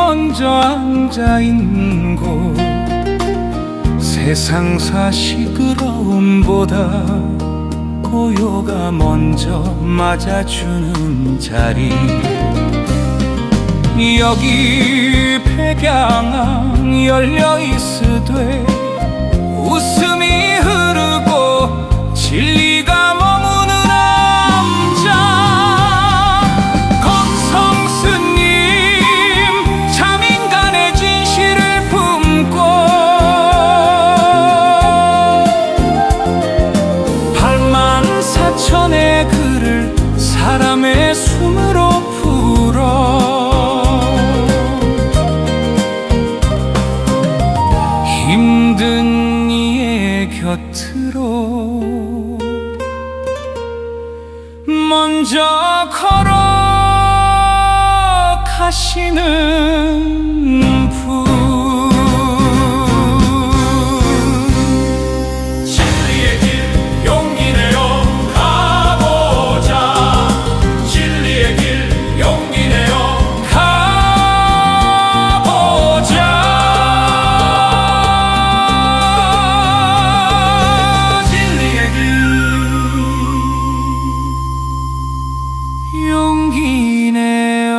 먼저 앉아있는 곳, 세상사 시끄러움보다 고요가 먼저 맞아주는 자리. 여기 백양항 열려있으되 웃음이 흐르고 진리가 머무는 남자. 검성스님 자민간의 진실을 품고 84,000의 글을 사람의 숨으로 풀어 힘든 이의 곁으로 먼저 걸어가시는 분. 진리의 길 용기 내어 가보자. 진리의 길 용기 내어 가보자. 진리의 길 용기 내어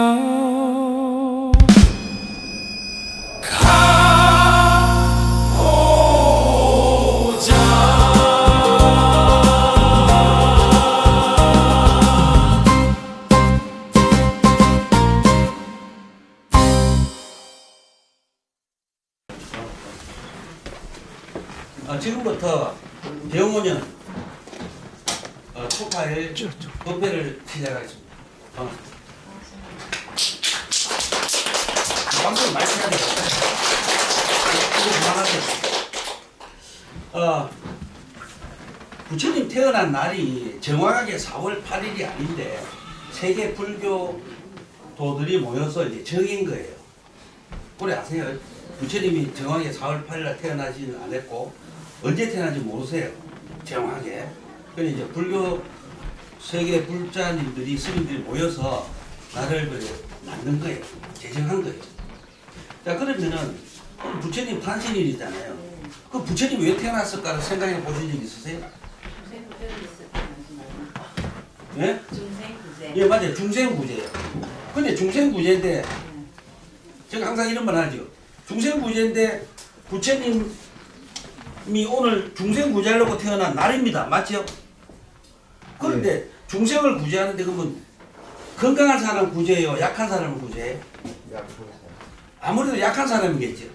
지금부터 대응원연 초파일 법회를 시작하겠습니다. 방송을 많이 해야 돼요. 이거 그만하세요. 부처님 태어난 날이 정확하게 4월 8일이 아닌데 세계 불교도들이 모여서 이제 정인 거예요. 그래 아세요? 부처님이 정확하게 4월 8일날 태어나지는 않았고 언제 태어난지 모르세요. 정확하게. 그래서 이제 불교 세계 불자님들이 스님들이 모여서 나를 만든 거예요. 제정한 거예요. 자 그러면은 부처님 탄신일이잖아요. 그 부처님이 왜 태어났을까를 생각해 보신 적 있으세요? 예? 중생구제. 예 맞아요. 중생구제예요. 근데 중생구제인데 제가 항상 이런 말 하죠. 중생구제인데 부처님이 오늘 중생구제하려고 태어난 날입니다. 맞죠? 그런데 중생을 구제하는데 그러면 건강한 사람 구제해요? 약한 사람을 구제해요? 아무래도 약한 사람이겠죠.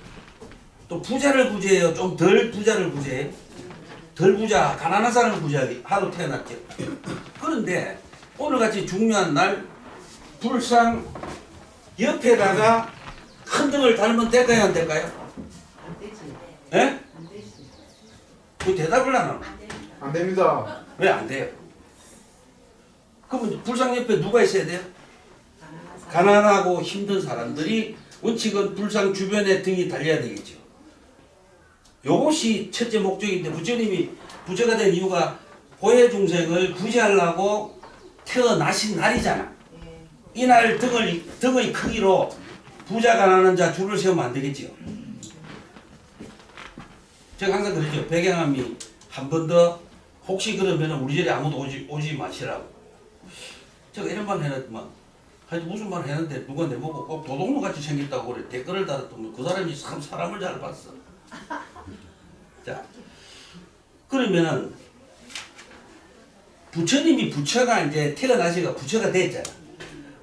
또 부자를 구제해요? 좀 덜 부자를 구제해요? 덜 부자, 가난한 사람을 구제하러 태어났죠. 그런데 오늘같이 중요한 날 불상 옆에다가 큰 등을 달면 될까요? 안 될까요? 안 되지. 예? 안 되지. 그 대답을 안 하나? 안 됩니다. 왜 안 돼요? 그러면 불상 옆에 누가 있어야 돼요? 가난하고 힘든 사람들이 원칙은 불상 주변에 등이 달려야 되겠죠. 요것이 첫째 목적인데 부처님이 부처가 된 이유가 고해 중생을 구제하려고 태어나신 날이잖아. 이날 등의 크기로 부자 가난한 자 줄을 세우면 안 되겠죠. 제가 항상 그러죠. 백양암이 한 번 더 혹시 그러면 우리 절에 아무도 오지 마시라고. 제가 이런 말 해놨더만 하여튼 무슨 말 했는데 누가 내보고 꼭 도둑놈같이 생겼다고 그래. 댓글을 달았더니 그 사람이 참 사람을 잘 봤어. 자 그러면은 부처님이 부처가 이제 태어나시가 부처가 됐잖아.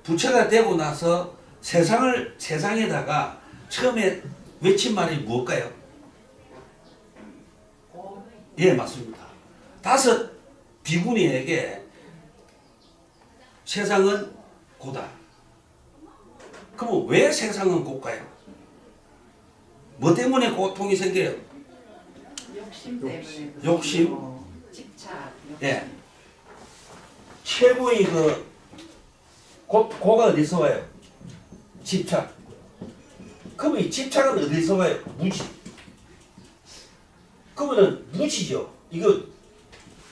부처가 되고 나서 세상에다가 처음에 외친 말이 무엇일까요? 예, 맞습니다. 5 비구니에게 세상은 고다. 그럼 왜 세상은 고가요? 뭐 때문에 고통이 생겨요? 욕심 때문에. 욕심? 집착. 예. 최고의 고가 어디서 와요? 집착. 그럼 이 집착은 어디서 와요? 무지. 그러면은 무지죠. 이거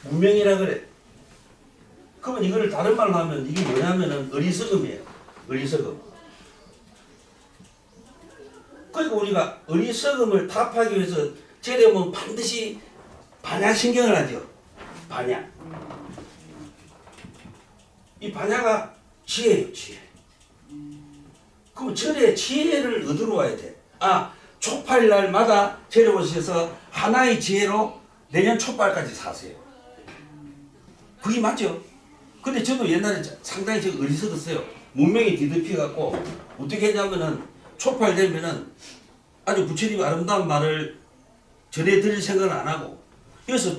문명이라 그래. 그러면 이거를 다른 말로 하면 이게 뭐냐면은 어리석음이에요. 어리석음. 그러니까 우리가 어리석음을 타파하기 위해서 재려면 반드시 반야신경을 하죠. 반야. 이 반야가 지혜예요, 지혜. 그럼 절에 지혜를 얻으러 와야 돼. 아, 촉팔 날마다 절에 오셔서 하나의 지혜로 내년 촉발까지 사세요. 그게 맞죠? 근데 저도 옛날에 상당히 제가 어리석었어요. 문명이 뒤덮여갖고 어떻게 했냐면은 촉발 되면은 아주 부처님의 아름다운 말을 절에 드릴 생각을 안 하고 그래서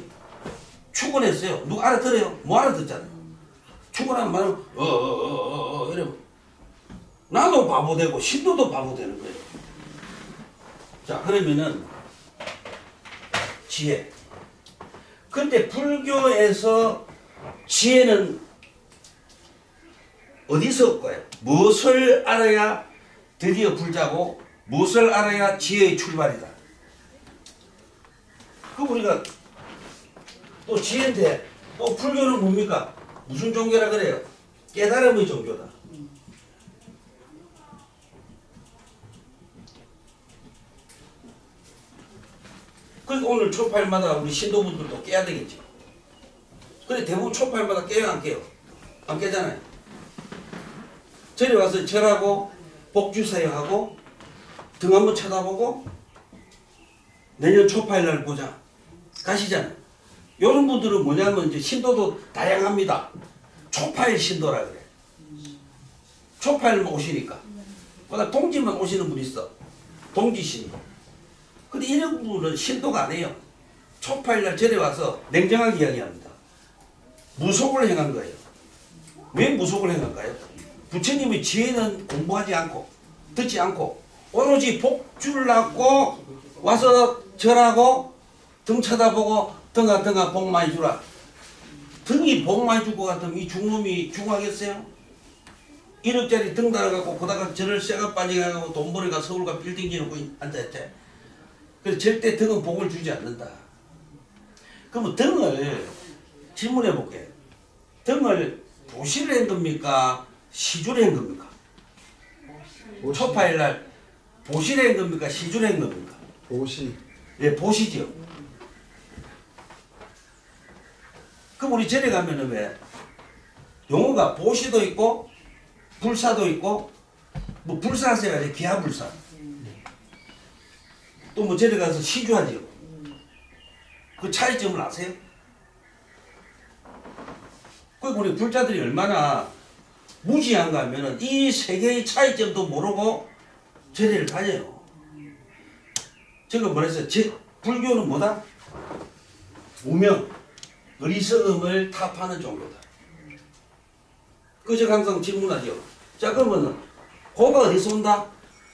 축원했어요. 누가 알아들어요? 뭐 알아듣잖아요. 축원하는 말은 이러면 나도 바보 되고 신도도 바보 되는 거예요. 자, 그러면은 지혜. 근데 불교에서 지혜는 어디서 올까요? 무엇을 알아야 드디어 불자고 무엇을 알아야 지혜의 출발이다. 그럼 우리가 또 지혜인데 또 불교는 뭡니까? 무슨 종교라 그래요? 깨달음의 종교다. 그러니까 오늘 초팔마다 우리 신도분들도 깨야 되겠죠. 근데 대부분 초팔마다 깨요, 안 깨요? 안 깨잖아요. 절에 와서 절하고 복주사요하고 등 한번 쳐다보고 내년 초팔날 보자 가시잖아요. 이런 분들은 뭐냐면 이제 신도도 다양합니다. 초팔 신도라 그래. 초팔만 오시니까. 그다음 동지만 오시는 분 있어. 동지 신도. 근데 이런 분은 신도가 아니에요. 초팔날 절에 와서 냉정하게 이야기합니다. 무속을 행한 거예요. 왜 무속을 행한가요? 부처님의 지혜는 공부하지 않고 듣지 않고 오로지 복주를 낳고 와서 절하고 등 쳐다보고 등아 복 많이 주라. 등이 복 많이 줄 것 같으면 이 중놈이 죽어하겠어요? 1억짜리 등 달아갖고 그다가 절을 쇠가 빠져가고 돈 벌어가 서울과 빌딩 지놓고 앉아있지. 그래서 절대 등은 복을 주지 않는다. 그러면 등을 질문해 볼게요. 등을 보시를 한 겁니까? 시주를 한 겁니까? 초파일날 보시를 한 겁니까? 시주를 한 겁니까? 보시. 예, 보시죠. 그럼 우리 절에 가면은 왜 용어가 보시도 있고 불사도 있고 뭐 불사세요, 아니 기하불사. 또 뭐 절에 가서 시주하죠. 그 차이점을 아세요? 그 우리 불자들이 얼마나 무지한가 하면은 이 세 개의 차이점도 모르고 절에를 다녀요. 제가 뭐랬어요? 불교는 뭐다? 무명, 어리석음을 타파하는 종교다. 그저 항상 질문하죠. 자, 그러면은 고가 어디서 온다?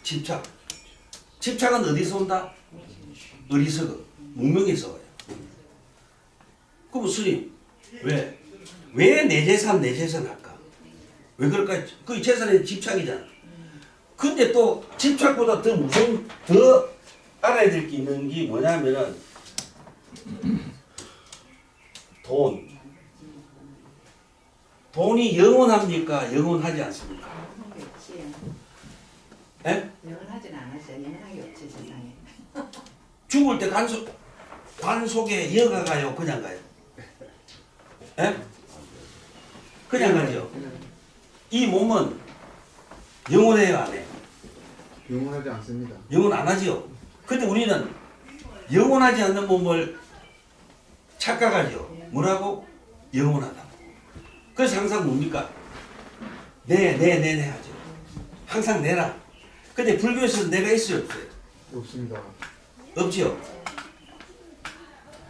집착. 집착은 어디서 온다? 어리석음, 무명에서 와요. 그럼 스님, 왜 내 재산 할까? 왜 그럴까? 그 재산에 집착이잖아. 근데 또 집착보다 더 무서운, 더 알아야 될 게 있는 게 뭐냐면은 돈이 영원합니까? 영원하지 않습니까? 예? 영원하진 않았어요. 영원하게 없지 세상에. 죽을 때 관 속에 여가 가요? 그냥 가요? 예? 그냥 가죠. 이 몸은 영원해요, 안 해요? 영원하지 않습니다. 영원 안 하죠. 근데 우리는 영원하지 않는 몸을 착각하죠. 뭐라고? 영원하다고. 그래서 항상 뭡니까? 내 하죠. 항상 내라. 근데 불교에서는 내가 있어요, 없어요? 없습니다. 없지요.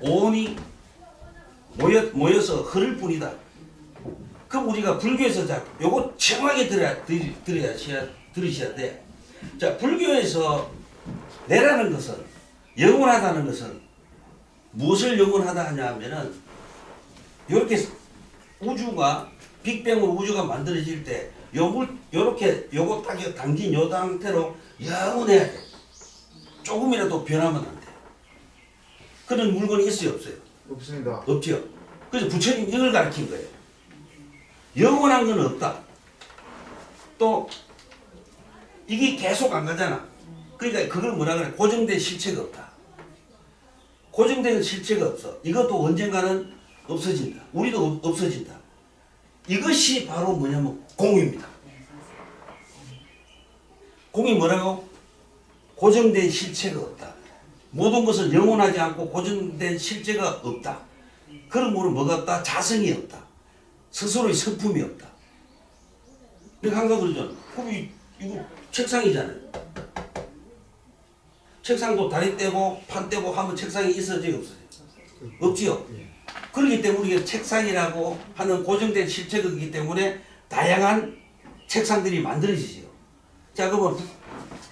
온이 모여서 흐를 뿐이다. 그럼 우리가 불교에서 자, 요거 정확하게 들으셔야 돼. 자, 불교에서 내라는 것은, 영원하다는 것은 무엇을 영원하다 하냐 하면은 요렇게 우주가 빅뱅으로 우주가 만들어질 때 요렇게 요거 딱 당긴 요 상태로 영원해야 돼. 조금이라도 변하면 안 돼. 그런 물건이 있어요, 없어요? 없습니다. 없죠. 그래서 부처님 이걸 가르친 거예요. 영원한 건 없다. 또 이게 계속 안 가잖아. 그러니까 그걸 뭐라 그래? 고정된 실체가 없다. 고정된 실체가 없어. 이것도 언젠가는 없어진다. 우리도 없어진다. 이것이 바로 뭐냐면 공입니다. 공이 뭐라고? 고정된 실체가 없다. 모든 것은 영원하지 않고 고정된 실체가 없다. 그러므로 뭐가 없다? 자성이 없다. 스스로의 성품이 없다. 내가 항상 그러잖아. 그럼 이거 책상이잖아요. 책상도 다리 떼고 판 떼고 하면 책상이 있어져요, 없어져요? 없지요. 그렇기 때문에 이게 책상이라고 하는 고정된 실체가 있기 때문에 다양한 책상들이 만들어지지요. 자, 그러면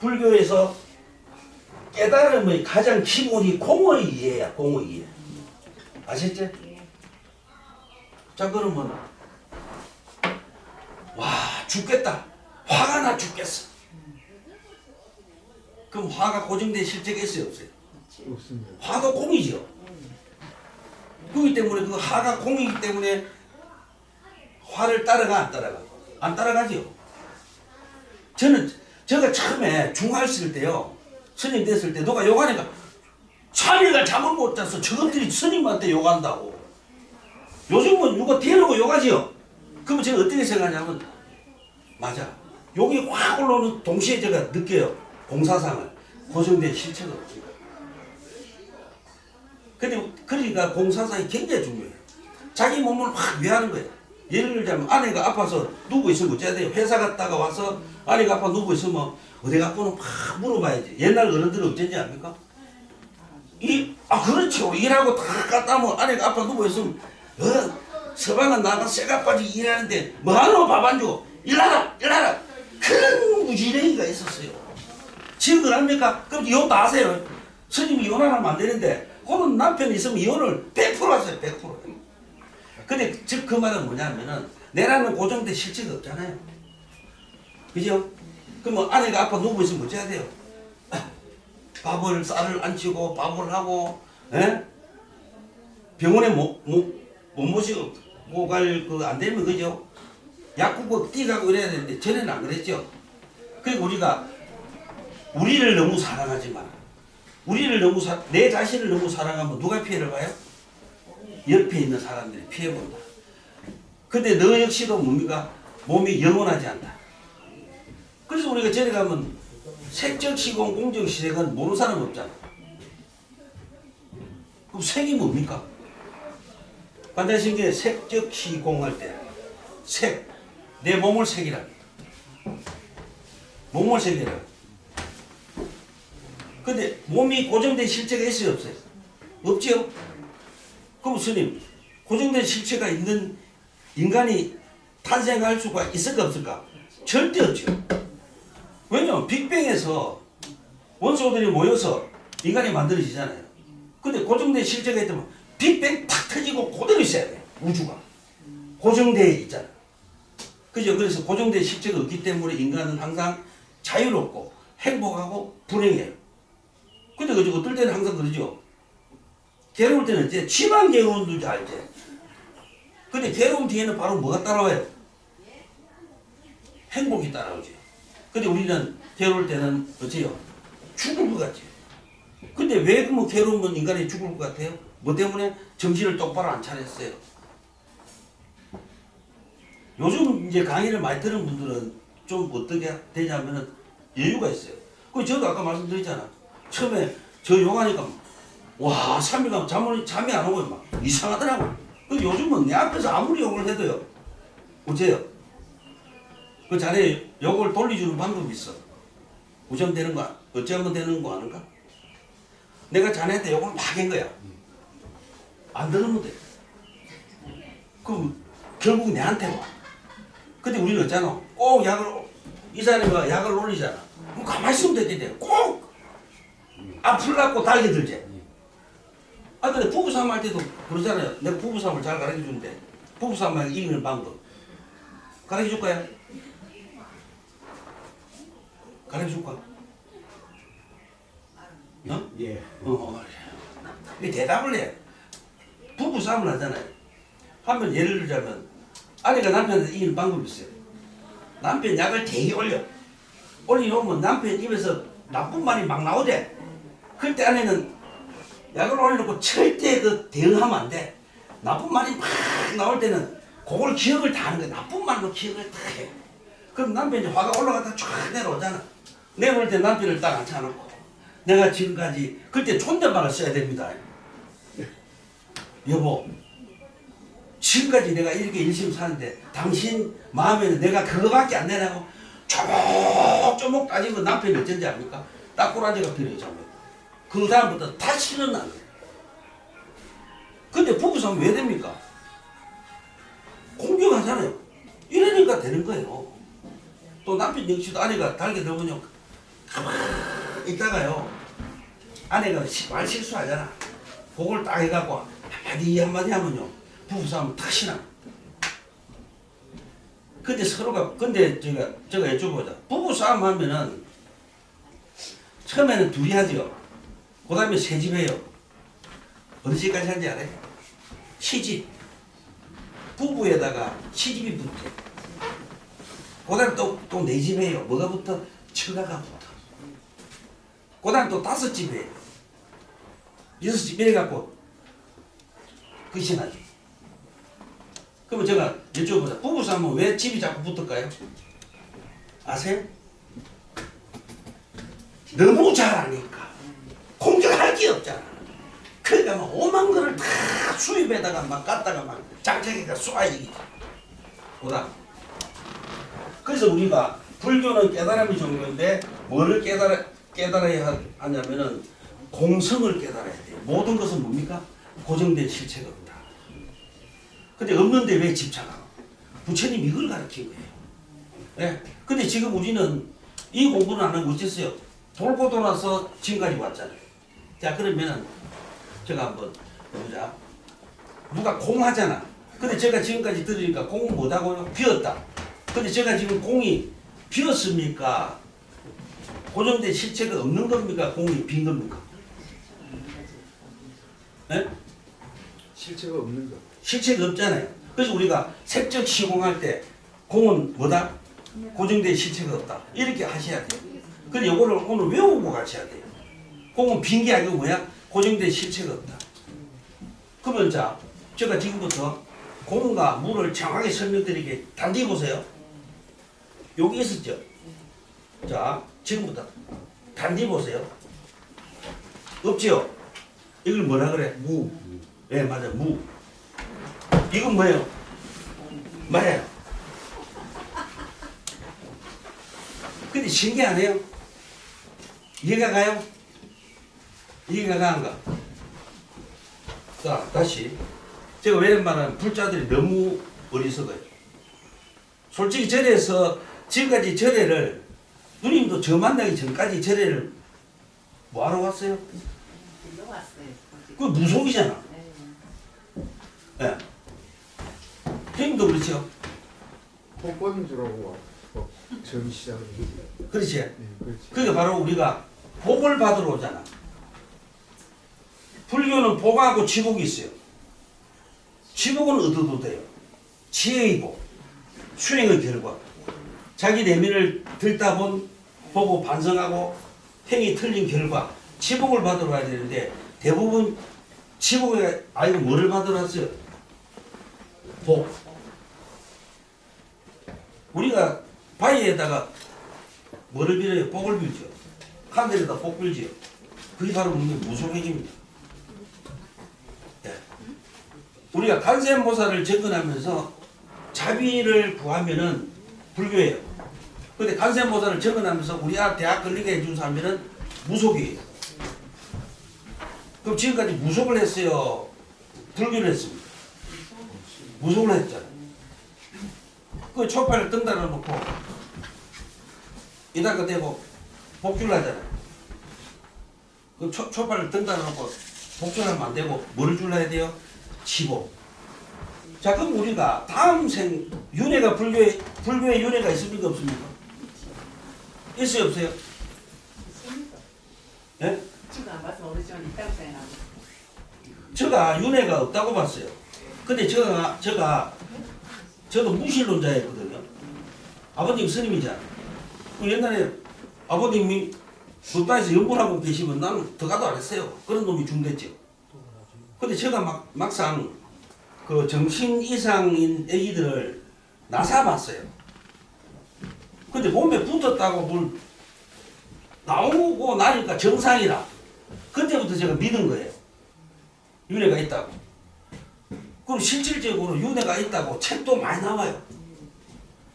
불교에서 깨달음의 가장 기본이 공의 이해야, 공의 이해. 아셨죠? 자, 그러면 와, 죽겠다. 화가 나 죽겠어. 그럼 화가 고정된 실체가 있어요, 없어요? 없습니다. 화가 공이죠. 그렇기 때문에 그 화가 공이기 때문에 화를 따라가 안 따라가? 안 따라가죠. 제가 처음에 중할 쓸 때요, 스님 됐을 때 누가 욕하니까 3일간 잠을 못 자서 저것들이 스님한테 욕한다고. 요즘은 누가 데려고 욕하지요. 그러면 제가 어떻게 생각하냐면 맞아. 욕이 확 올라오는 동시에 제가 느껴요. 공사상을. 고정된 실체가 없지. 근데 그러니까 공사상이 굉장히 중요해요. 자기 몸을 확 위하는 거예요. 예를 들자면 아내가 아파서 누워 있으면 어째야 돼요? 회사 갔다가 와서 아내가 아파 누워 있으면 어디 아프는 막 물어봐야지. 옛날 어른들은 어쩐지 압니까? 그렇죠. 일하고 다 갔다 오면 아내가 아파 누워 있으면 서방은 나가 쇠가 빠지 일하는데 뭐하노 밥 안 주고 일하라 그런 무지랭이가 있었어요. 지금 그럽니까? 그럼 이혼 다 하세요. 스님이 이혼하면 안 되는데 그런 남편이 있으면 이혼을 100% 하세요. 100%. 근데 즉 그 말은 뭐냐면은 내라는 고정된 실체가 없잖아요. 그죠? 그러면 아내가 아파 누워 있으면 어째야 돼요? 쌀을 안 치고 밥을 하고, 에? 병원에 못 모시고 갈 그 안 되면 그죠? 약국 뛰가고 그래야 되는데 전에는 안 그랬죠. 그리고 우리가 우리를 너무 사랑하지 마라. 내 자신을 너무 사랑하면 누가 피해를 봐요? 옆에 있는 사람들이 피해본다. 근데 너 역시도 뭡니까? 몸이 영원하지 않다. 그래서 우리가 저리 가면 색적 시공 공정 시색은 모르는 사람 없잖아. 그럼 색이 뭡니까? 반대신기에 색적 시공할 때 색, 내 몸을 색이랍니다. 몸을 색이라. 근데 몸이 고정된 실체가 있어요, 없어요? 없지요? 그럼 스님, 고정된 실체가 있는 인간이 탄생할 수가 있을까 없을까? 절대 없죠. 왜냐면 빅뱅에서 원소들이 모여서 인간이 만들어지잖아요. 근데 고정된 실체가 있다면 빅뱅 탁 터지고 그대로 있어야 돼. 우주가 고정되어 있잖아. 그죠? 그래서 고정된 실체가 없기 때문에 인간은 항상 자유롭고 행복하고 불행해요. 근데 그죠? 어떨 때는 항상 그러죠. 괴로울 때는 이제 치만 괴로운 줄 알지. 근데 괴로움 뒤에는 바로 뭐가 따라와요? 행복이 따라오죠. 근데 우리는 괴로울 때는 어째요? 죽을 것 같아요. 근데 왜 뭐 괴로우면 인간이 죽을 것 같아요? 뭐 때문에? 정신을 똑바로 안 차렸어요. 요즘 이제 강의를 많이 들은 분들은 좀 어떻게 되냐면은 여유가 있어요. 그 저도 아까 말씀드렸잖아. 처음에 저 욕하니까 와 3일간 잠이 안 오고 막 이상하더라고. 근데 요즘은 내 앞에서 아무리 욕을 해도요. 어째요? 그 자네 욕을 돌려주는 방법이 있어. 어쩌면 되는 거, 어쩌면 되는 거 아는가? 내가 자네한테 욕을 막 한 거야. 안 들으면 돼. 그럼 결국 내한테 와. 근데 우리는 어쩌나? 꼭 이 사람이 약을 올리잖아. 그럼 가만히 있으면 되지. 꼭 아플라고 달겨들지. 근데 부부싸움 할 때도 그러잖아요. 내가 부부싸움을 잘 가르쳐 주는데 부부싸움을 이기는 방법 가르쳐 줄 거야? 가르쳐 줄까? 어? 예. 이 대답을 해. 부부싸움을 하잖아요. 한번 예를 들자면 아내가 남편한테 이기는 방법이 있어요. 남편 약을 되게 올려놓으면 남편 입에서 나쁜 말이 막 나오대. 그때 아내는 약을 올려놓고 절대 그 대응하면 안 돼. 나쁜 말이 막 나올 때는 그걸 기억을 다 하는 거야. 나쁜 말로 기억을 다 해. 그럼 남편이 화가 올라갔다 쫙 내려오잖아. 내려올 때 남편을 딱 앉혀놓고 내가 지금까지 그때 존댓말을 써야 됩니다. 여보, 지금까지 내가 이렇게 열심히 사는데 당신 마음에는 내가 그거밖에 안 되냐고 조목조목 따지면 남편이 어쩐지 압니까? 딱꼬라지가 필요해요. 그 다음부터 다시는 안 돼. 근데 부부싸움 왜 됩니까? 공격하잖아요. 이러니까 되는 거예요. 또 남편 역시도 아내가 달게 들으면 가만히 있다가요. 아내가 말 실수하잖아. 그걸 딱 해갖고 한마디 하면요. 부부싸움 다시 나. 근데 서로가, 근데 제가 여쭤보자. 부부싸움 하면은 처음에는 둘이 하죠. 그 다음에 새 집 해요. 어느 집까지 하는지 알아요? 시집. 부부에다가 시집이 붙어. 그 다음에 또 네 집 해요. 뭐가 붙어? 처가가 붙어. 그 다음에 또 5집 해요. 6집 이래갖고 끝이 나죠. 그러면 제가 여쭤보자. 부부싸움은 왜 집이 자꾸 붙을까요? 아세요? 너무 잘하니까 공격할 게 없잖아. 그러니까 막 오만 거를 다 수입에다가 막 갖다가 막 장착해가 쏴야지. 보다. 그래서 우리가 불교는 깨달음이 종교인데 뭐를 깨달아야 하냐면은 공성을 깨달아야 돼요. 모든 것은 뭡니까? 고정된 실체가 없다. 근데 없는데 왜 집착하고? 부처님 이걸 가르친 거예요. 네. 근데 지금 우리는 이 공부는 안 하고 어쨌어요? 돌고 돌아서 지금까지 왔잖아요. 자, 그러면은 제가 한번 보자. 누가 공하잖아. 근데 제가 지금까지 들으니까 공은 못하고요? 비었다. 근데 제가 지금 공이 비었습니까? 고정된 실체가 없는 겁니까? 공이 빈 겁니까? 네? 실체가 없는 것. 실체가 없잖아요. 그래서 우리가 색적 시공할 때 공은 뭐다? 고정된 실체가 없다. 이렇게 하셔야 돼요. 근데 이거를 오늘 외우고 가셔야 돼요. 공은 빈 게 아니고 뭐야? 고정된 실체가 없다. 그러면 자, 제가 지금부터 공과 물을 정확하게 설명드리게 단디 보세요. 여기 있었죠? 자, 지금부터 단디 보세요. 없지요? 이걸 뭐라 그래? 무. 예, 맞아, 무. 이건 뭐예요? 말해요. 근데 신기하네요. 이해가 가요? 이해가 가는가? 자, 다시. 제가 왜 말하면 불자들이 너무 어리석어요. 솔직히 절에서 지금까지 절에를 누님도 저 만나기 전까지 절에를 뭐하러 왔어요? 이거 왔어요. 그거 무속이잖아. 네. 예. 형님도 그렇죠? 복권 주라고 처음 시작을 했어요. 그렇지? 네, 그렇지. 그게 바로 우리가 복을 받으러 오잖아. 불교는 복하고 지복이 있어요. 지복은 얻어도 돼요. 지혜의 복, 수행의 결과. 자기 내면을 들다 보고 반성하고 행이 틀린 결과 지복을 받으러 와야 되는데 대부분 지복에 아이고 뭐를 받으러 왔어요? 복. 우리가 바위에다가 뭐를 빌어요? 복을 빌죠. 하늘에다 복 빌죠. 그게 바로 우리 무속행입니다. 네. 우리가 간센보살을 접근하면서 자비를 구하면은 불교예요. 근데 간센보살을 접근하면서 우리 대학 걸리게 해준 사람들은 무속이에요. 그럼 지금까지 무속을 했어요? 불교를 했습니다. 무속을 했잖아요. 그 초파를 등달아 놓고 이다가 대고 복주를 하잖아요. 그 초파를 등달아 놓고 복주를 하면 안 되고 뭐를 줄여야 돼요? 지복. 자, 그럼 우리가 다음 생 윤회가 불교에 윤회가 있습니까 없습니까? 있어요 없어요? 예? 지금 안 봐서 모르지만 있다고 생각하고. 제가 윤회가 없다고 봤어요. 근데 저도 무신론자였거든요. 아버님 스님이잖아. 그 옛날에 아버님이 북단에서 연구를 하고 계시면 나는 더가도 안 했어요. 그런 놈이 중됐죠. 근데 제가 막상 그 정신 이상인 애기들을 나사봤어요. 근데 몸에 붙었다고 뭘 나오고 나니까 정상이라. 그때부터 제가 믿은 거예요. 윤회가 있다고. 그리고 실질적으로 윤회가 있다고 책도 많이 나와요.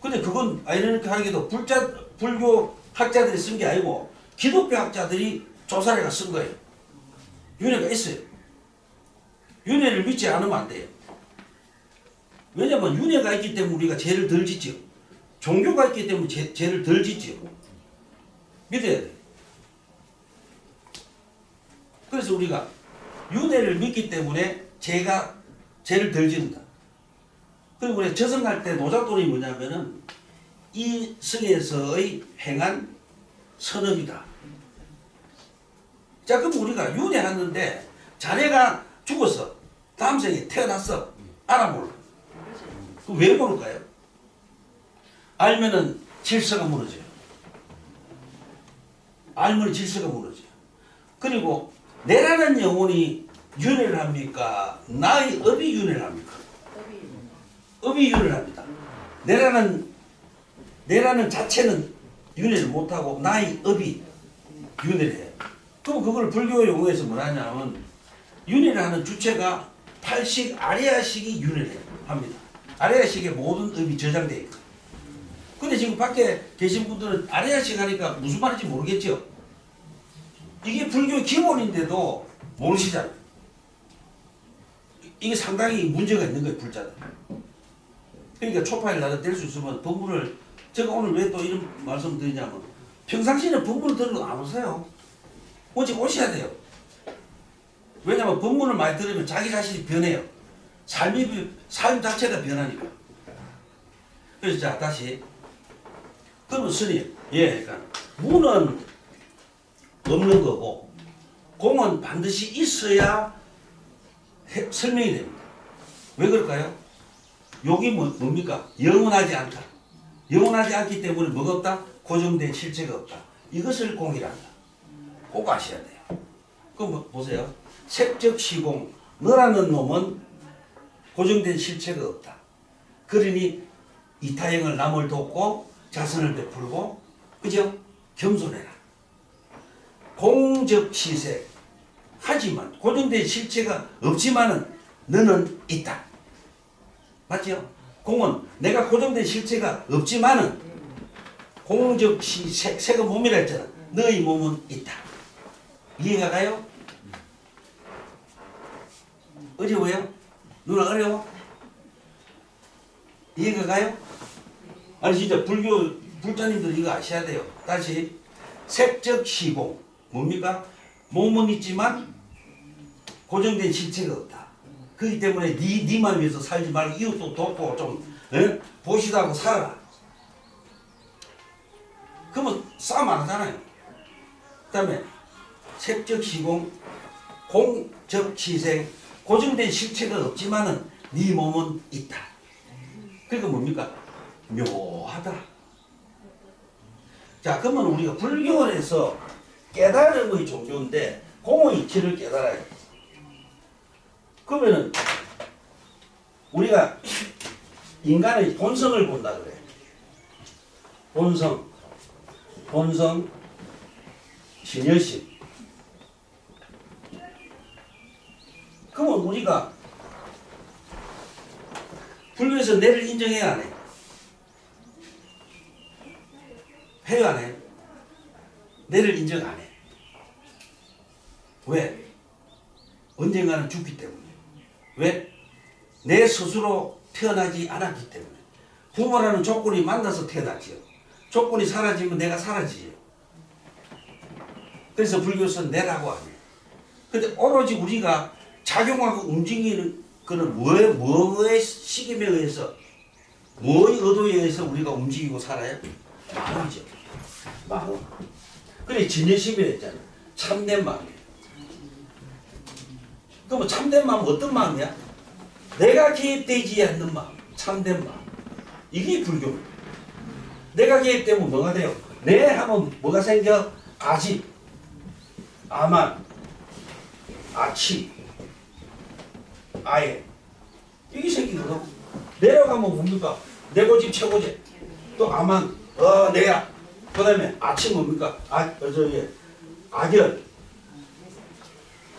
근데 그건 아이러니하게도 불교 학자들이 쓴 게 아니고 기독교 학자들이 조사를 해가 쓴 거예요. 윤회가 있어요. 윤회를 믿지 않으면 안 돼요. 왜냐면 윤회가 있기 때문에 우리가 죄를 덜 짓죠. 종교가 있기 때문에 죄를 덜 짓죠. 믿어야 돼요. 그래서 우리가 윤회를 믿기 때문에 죄를 덜 짓는다. 그리고 우리가 저승할 때 노잣돈이 뭐냐면은 이 성에서의 행한 선업이다. 자, 그럼 우리가 윤회하는데 자네가 죽었어. 다음 생에 태어났어. 알아볼라. 그럼 왜 모를까요? 알면은 질서가 무너져요. 알면 질서가 무너져요. 그리고 내라는 영혼이 윤회를 합니까? 나의 업이 윤회를 합니까? 업이 윤회를 합니다. 내라는 자체는 윤회를 못하고 나의 업이 윤회를 해요. 그럼 그걸 불교 용어에서 뭐라 하냐면 윤회를 하는 주체가 팔식 아리아식이 윤회를 합니다. 아리아식의 모든 업이 저장되어 있고. 근데 지금 밖에 계신 분들은 아리아식 하니까 무슨 말인지 모르겠죠? 이게 불교의 기본인데도 모르시잖아요. 이게 상당히 문제가 있는 거예요, 불자들. 그러니까 초파일 나라 될 수 있으면 법문을, 제가 오늘 왜 또 이런 말씀 드리냐면, 평상시에는 법문을 들으러 안 오세요. 오직 오셔야 돼요. 왜냐면 법문을 많이 들으면 자기 자신이 변해요. 삶 자체가 변하니까. 그래서 자, 다시. 그러면 스님, 그러니까 무는 없는 거고, 공은 반드시 있어야 설명이 됩니다. 왜 그럴까요? 욕이 뭡니까? 영원하지 않다. 영원하지 않기 때문에 뭐가 없다? 고정된 실체가 없다. 이것을 공이라 한다. 꼭 아셔야 돼요. 그럼 보세요. 색적 시공, 너라는 놈은 고정된 실체가 없다. 그러니 이타형을 남을 돕고 자선을 베풀고, 그죠? 겸손해라. 공적시색, 하지만 고정된 실체가 없지만은 너는 있다. 맞죠? 공은 내가 고정된 실체가 없지만은 공적시색, 색은 몸이라 했잖아. 너의 몸은 있다. 이해가 가요? 어려워요? 누나 어려워? 이해가 가요? 아니 진짜 불자님들 이거 아셔야 돼요. 다시. 색적 시공 뭡니까? 몸은 있지만 고정된 실체가 없다. 그렇기 때문에 니만 위해서 살지 말고 이웃도 돕고 좀 보시다 하고 살아라. 그러면 싸움 안 하잖아요. 그 다음에 색적 시공, 공적 시생, 고정된 실체가 없지만은 네 몸은 있다. 그러니까 뭡니까? 묘하다. 자, 그러면 우리가 불교에서 깨달음의 종교인데 공의 이치를 깨달아요. 그러면은 우리가 인간의 본성을 본다 그래. 본성, 신여식. 그러면 우리가 불교에서 내를 인정해야 안 해? 해요 안 해? 내를 인정 안 해. 왜? 언젠가는 죽기 때문에. 왜? 내 스스로 태어나지 않았기 때문에. 부모라는 조건이 만나서 태어났지요. 조건이 사라지면 내가 사라지죠. 그래서 불교에서는 내라고 안 해. 근데 오로지 우리가 작용하고 움직이는 거는 뭐의 시김에 의해서, 뭐의 의도에 의해서 우리가 움직이고 살아요? 마음이죠. 마음. 그래 진여심이라 했잖아. 참된 마음이에요. 그럼 참된 마음은 어떤 마음이야? 내가 개입되지 않는 마음. 참된 마음. 이게 불교입니다. 내가 개입되면 뭐가 돼요? 내 하면 뭐가 생겨? 가지. 아만, 아치, 아예 이게 생기거든. 내려가면 뭡니까? 내 고집 최고지. 또 아만, 내야. 그 다음에 아치 뭡니까? 저기 아결.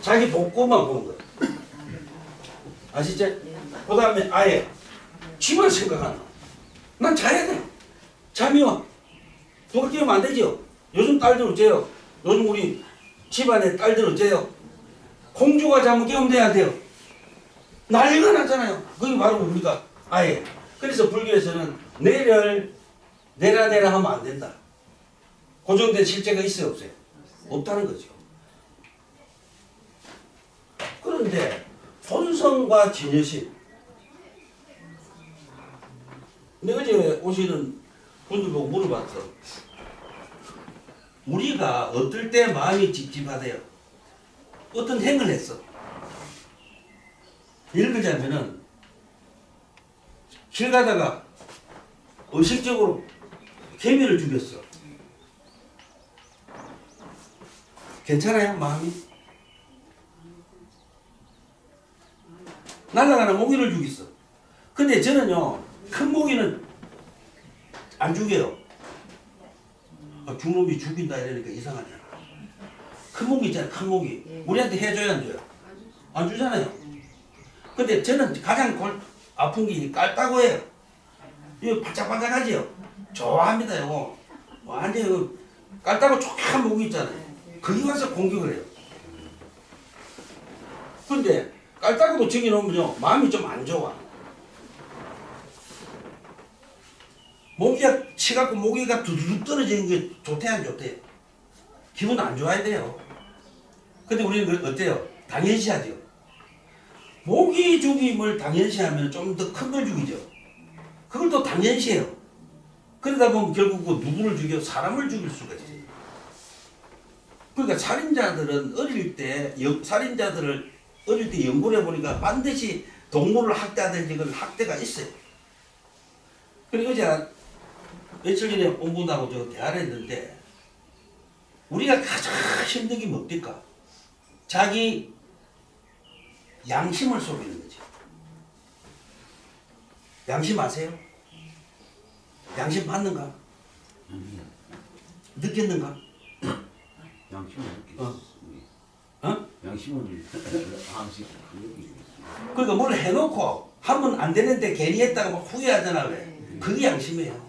자기 복구만 보는 거야. 아시죠? 그 다음에 아예 지만 생각하는 거야. 난 잘해야 돼. 잠이 와. 누가 끼우면 안 되죠. 요즘 딸들 어째요? 요즘 우리 집안에 딸들 어째요? 공주가 자면 깨우면 돼야 돼요. 난리가 나잖아요. 그게 바로 뭡니까? 아예. 그래서 불교에서는 내라 하면 안 된다. 고정된 실제가 있어요, 없어요? 없다는 거죠. 그런데 본성과 진여심. 내가 어제 오시는 분들 보고 물어봤어. 우리가 어떨 때 마음이 찝찝하대요? 어떤 행을 했어. 예를 들자면은 길 가다가 의식적으로 개미를 죽였어. 괜찮아요, 마음이? 날아가는 모기를 죽였어. 근데 저는요, 큰 모기는 안 죽여요. 중놈이 죽인다 이러니까 이상하잖아. 큰 모기 있잖아, 큰 모기. 우리한테 해줘야 안 줘요? 안 주잖아요. 근데 저는 가장 아픈 게 깔따고 해요. 이거 바짝바짝하지요? 좋아합니다, 이거. 완전 깔따고 촉촉한 모기 있잖아요. 거기 가서 공격을 해요. 근데 깔따구도 저기 놓으면요, 마음이 좀 안 좋아. 모기가 치갖고 모기가 두두둑 떨어지는 게 좋대 안 좋대? 기분 안 좋아야 돼요. 근데 우리는 어때요? 당연시하죠. 모기 죽임을 당연시하면 좀 더 큰 걸 죽이죠. 그걸 또 당연시해요. 그러다 보면 결국 누구를 죽여? 사람을 죽일 수가 있어요. 그러니까 살인자들을 어릴 때 연구를 해보니까 반드시 동물을 학대하든지 그런 학대가 있어요. 그리고 어제 며칠 전에 온분하고 저 대화를 했는데 우리가 가장 힘든 게 뭡니까? 자기 양심을 속이는 거죠. 양심 아세요? 양심 받는가? 느꼈는가? 양심을 양심을 항상 그러니까 뭘 해놓고 하면 안 되는데 괜히 했다가 막 후회하잖아. 왜? 그게 양심이에요.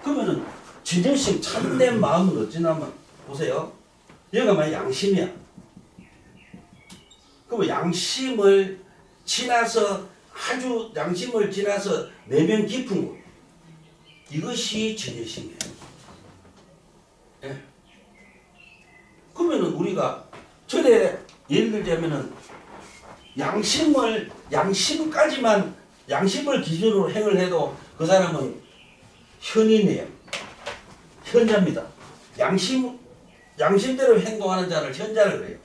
그러면은 진정심 참된 마음은 어찌냐면 보세요. 여기가 만약 양심이야. 그러면 양심을 지나서 아주 양심을 지나서 내면 깊은 것. 이것이 진정심이에요. 예? 그러면은 우리가 절에 예를 들자면은 양심까지만 양심을 기준으로 행을 해도 그 사람은 현인이에요. 현자입니다. 양심대로 행동하는 자를 현자를 그래요.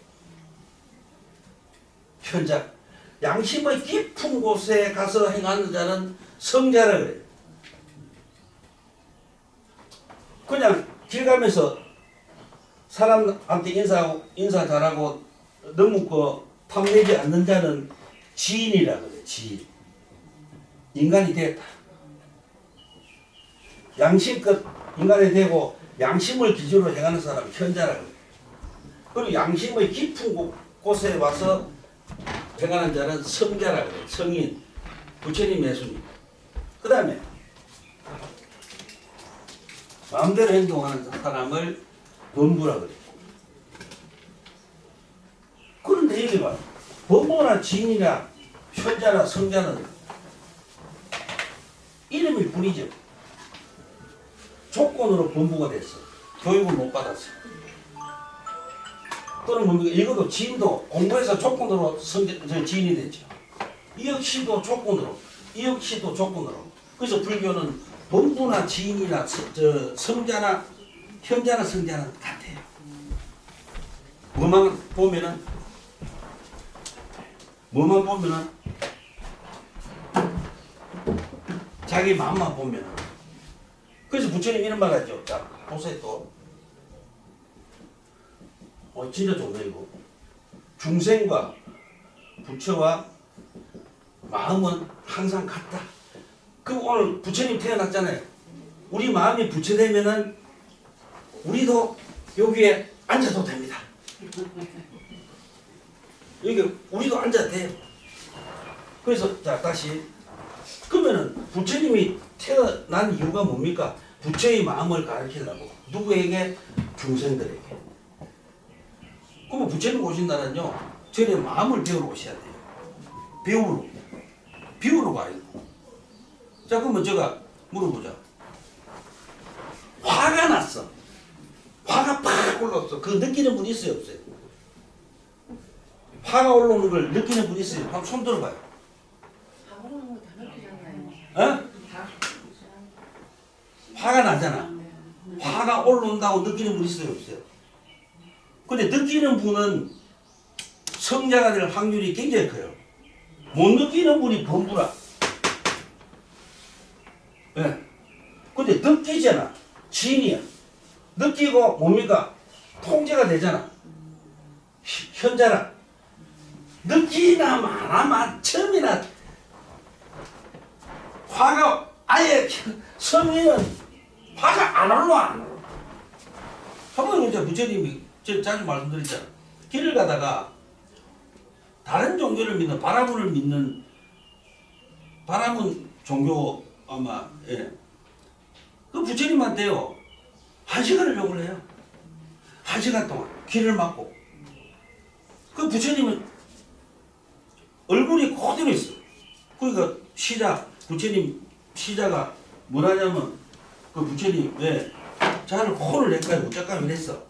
현자. 양심의 깊은 곳에 가서 행하는 자는 성자를 그래요. 그냥 길 가면서 사람한테 인사 잘하고 너무 탐내지 않는 자는 지인이라 그래요. 지인. 인간이 됐다. 양심껏 인간이 되고 양심을 기준으로 행하는 사람 현자라 그래요. 그리고 양심의 깊은 곳에 와서 행하는 자는 성자라 그래요. 성인. 부처님 예수님. 그 다음에 마음대로 행동하는 사람을 범부라 그래요. 그런데 여기 봐. 범부나 지인이나 현자나 성자는 이름일 뿐이죠. 조건으로 범부가 됐어. 교육을 못 받았어. 또는 뭡니까? 이것도 지인도 공부해서 조건으로 지인이 됐죠. 이 역시도 조건으로. 그래서 불교는 범부나 지인이나 성자나 현자나 성자는 같아요. 뭐만 보면은 자기 마음만 보면은. 그래서 부처님 이런 말 하죠. 자, 보세요 또. 진짜 좋네 이거. 중생과 부처와 마음은 항상 같다. 그럼 오늘 부처님 태어났잖아요. 우리 마음이 부처되면은 우리도 여기에 앉아도 됩니다. 여기 우리도 앉아도 돼요. 그래서 자 다시 그러면은 부처님이 태어난 이유가 뭡니까? 부처의 마음을 가르치려고. 누구에게? 중생들에게. 그러면 부처님 오신다는요 저의 마음을 배우러 오셔야 돼요. 배우러 가야 돼요. 자 그러면 제가 물어보자. 화가 났어. 화가 팍 올라왔어. 그 느끼는 분 있어요 없어요? 화가 올라오는 걸 느끼는 분 있어요? 한번 손 들어봐요. 다 모르는 거 다 느끼잖아요. 어? 다. 화가 나잖아. 화가 올라온다고 느끼는 분 있어요 없어요? 근데 느끼는 분은 성자가 될 확률이 굉장히 커요. 못 느끼는 분이 범부라. 예. 근데 느끼잖아. 진이야. 느끼고 뭡니까? 통제가 되잖아. 현자라. 느끼나 마나 처음이나 화가 아예 성인은 화가 안 올라. 한번 이제 부처님이 제가 자주 말씀드렸잖아. 길을 가다가 다른 종교를 믿는 바라문을 믿는 바라문 종교 아마 예. 그 부처님한테요 1시간을 요구를 해요. 1시간 동안 길을 막고 그 부처님은 얼굴이 그대로 있어. 그러니까 부처님 시자가 뭐라냐면 그 부처님 왜 자를 혼을 낼까요? 어쩔까요? 이랬어.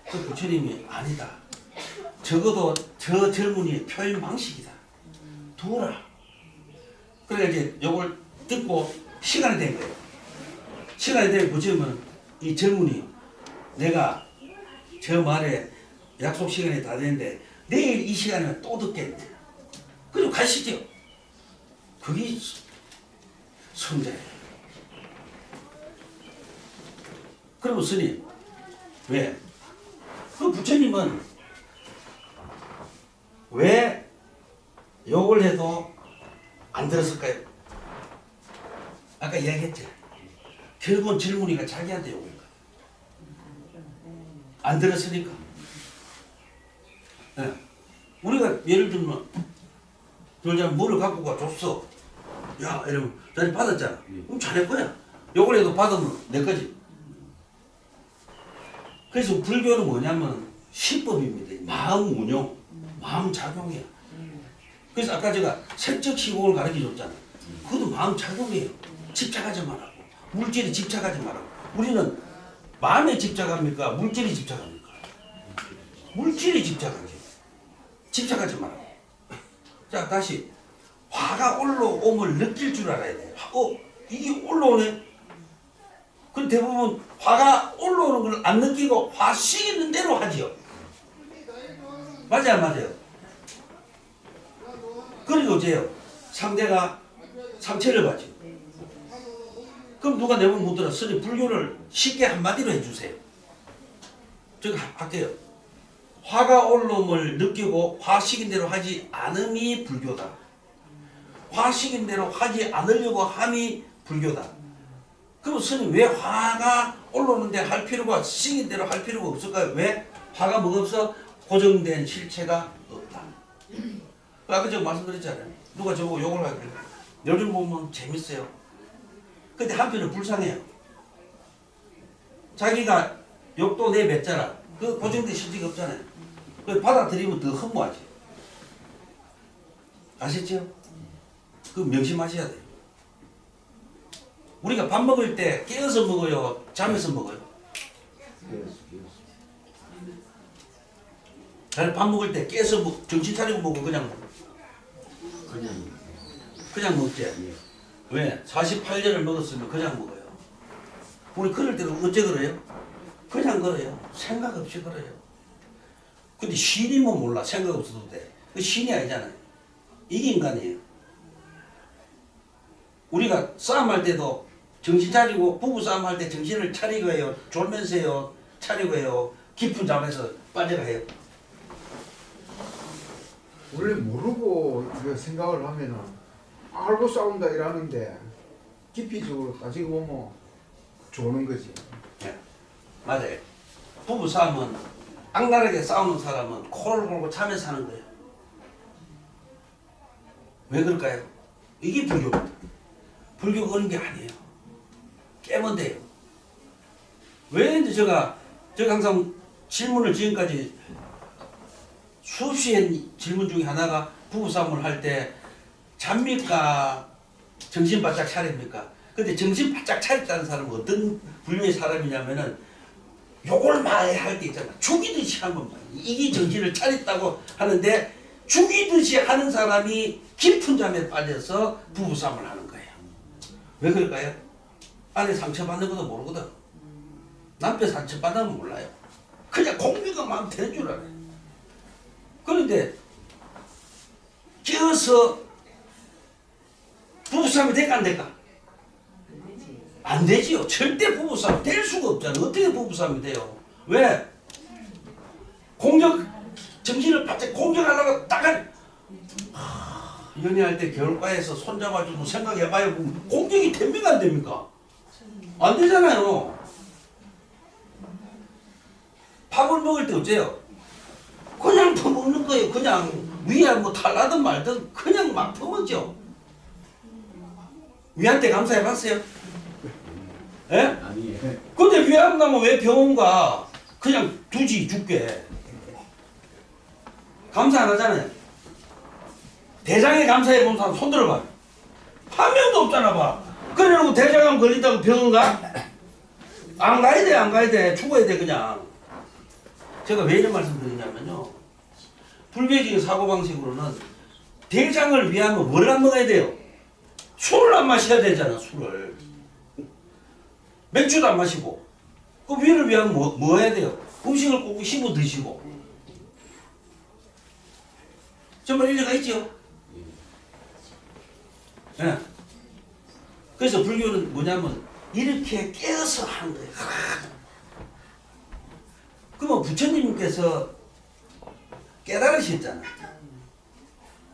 그 부처님이 아니다. 적어도 저 젊은이의 표현 방식이다. 두라. 그래 이제 요걸 듣고 시간이 된 거예요. 시간이 되면 부처님은 이 젊은이 내가 저 말에 약속 시간이 다 됐는데 내일 이 시간이면 또 듣겠네. 그리고 가시죠. 그게 성자예요. 그러면 스님 왜? 그 부처님은 왜 욕을 해도 안 들었을까요? 아까 이야기했죠. 결국은 젊은이가 자기한테 욕을 거야. 안 들었으니까. 네. 우리가 예를 들면 들자면 물을 갖고 가 줬어. 야 이러면 자네 받았잖아. 그럼 자네 거야. 욕을 해도 받으면 내 거지. 그래서 불교는 뭐냐면 시법입니다. 마음 운용, 마음 작용이야. 그래서 아까 제가 색적 시공을 가르쳐 줬잖아. 그것도 마음 작용이에요. 집착하지 말라고. 물질에 집착하지 말라고. 우리는 마음에 집착합니까? 물질에 집착합니까? 물질에 집착하지. 집착하지 말라고. 자 다시 화가 올라옴을 느낄 줄 알아야 돼. 이게 올라오네. 근데 대부분 화가 올라오는 걸 안 느끼고 화 식이는 대로 하지요. 맞아요, 맞아요. 그리고 어째요? 상대가 상처를 받죠. 그럼 누가 내 말 못 들어? 스님 불교를 쉽게 한마디로 해주세요. 제가 할게요. 화가 올라옴을 느끼고 화 식인 대로 하지 않음이 불교다. 화 식인 대로 하지 않으려고 함이 불교다. 그럼 스님 왜 화가 올라오는데 할 필요가 식인 대로 할 필요가 없을까요? 왜? 화가 뭐가 없어? 고정된 실체가 없다. 아까 제가 말씀드렸잖아요. 누가 저보고 욕을 하길래 요즘 보면 재밌어요. 근데 한편은 불쌍해요. 자기가 욕도 내뱉잖아. 그 고정된 실체가 없잖아요. 그 받아들이면 더 허무하지. 아시죠? 그 명심하셔야 돼요. 우리가 밥 먹을 때 깨어서 먹어요? 잠에서 먹어요? 나는 밥 먹을 때 깨어서 정신 차리고 먹고 그냥 먹어? 그냥 먹지. 왜? 48년을 먹었으면 그냥 먹어요. 우리 그럴 때는 어째 그래요? 그냥 그래요. 생각 없이 그래요. 근데 신이면 몰라. 생각 없어도 돼. 그 신이 아니잖아요. 이게 인간이에요. 우리가 싸움할 때도 정신 차리고 부부 싸움할 때 정신을 차리고 해요. 졸면서 해요. 차리고 해요. 깊은 잠에서 빠져가요. 원래 모르고 이거 생각을 하면은 알고 싸운다 이러는데 깊이적으로 따지고 보면 좋은 거지. 예, 맞아요. 부부 싸움은 악랄하게 싸우는 사람은 코를 골고 참여서 하는 거예요. 왜 그럴까요? 이게 불교입니다. 불교가 그런 게 아니에요. 깨면 돼요. 왜 이제 제가 항상 질문을 지금까지 수없이 한 질문 중에 하나가 부부싸움을 할 때 잡니까? 정신 바짝 차립니까? 근데 정신 바짝 차렸다는 사람은 어떤 분류의 사람이냐면은 욕을 많이 할 때 있잖아. 죽이듯이 한 것만. 이게 정신을 차렸다고 하는데 죽이듯이 하는 사람이 깊은 잠에 빠져서 부부싸움을 하는 거예요. 왜 그럴까요? 아내 상처받는 것도 모르거든. 남편 상처받는 건 몰라요. 그냥 공유가 마음 되는 줄 알아요. 그런데 깨어서 부부싸움이 될까 안 될까? 안 되지요. 절대 부부싸움 될 수가 없잖아요. 어떻게 부부싸움이 돼요? 왜? 정신을 바짝 공격하려고 연애할 때 겨울바에서 손잡아주고 생각해봐요. 공격이 됩니까 안 됩니까? 안 되잖아요. 밥을 먹을 때 어째요? 그냥 퍼먹는 거예요. 그냥 위에 뭐 탈라든 말든 그냥 막 퍼먹죠. 위한테 감사해봤어요? 예? 아니 근데 위안 가면 왜 병원 가? 그냥 두지 죽게. 감사 안 하잖아요. 대장에 감사해 본 사람 손 들어봐. 한 명도 없잖아 봐. 그래놓고 대장암 걸린다고 병원 가? 안 가야 돼, 안 가야 돼. 죽어야 돼 그냥. 제가 왜 이런 말씀 드리냐면요. 불교적인 사고방식으로는 대장을 위하면 뭘 안 먹어야 돼요? 술을 안 마셔야 되잖아, 술을. 맥주도 안 마시고. 그 위를 위하면 뭐 해야 돼요? 음식을 꼭 씹어 드시고. 정말 일리가 있죠? 예. 그래서 불교는 뭐냐면 이렇게 깨어서 하는 거예요. 그러면 부처님께서 깨달으셨잖아요.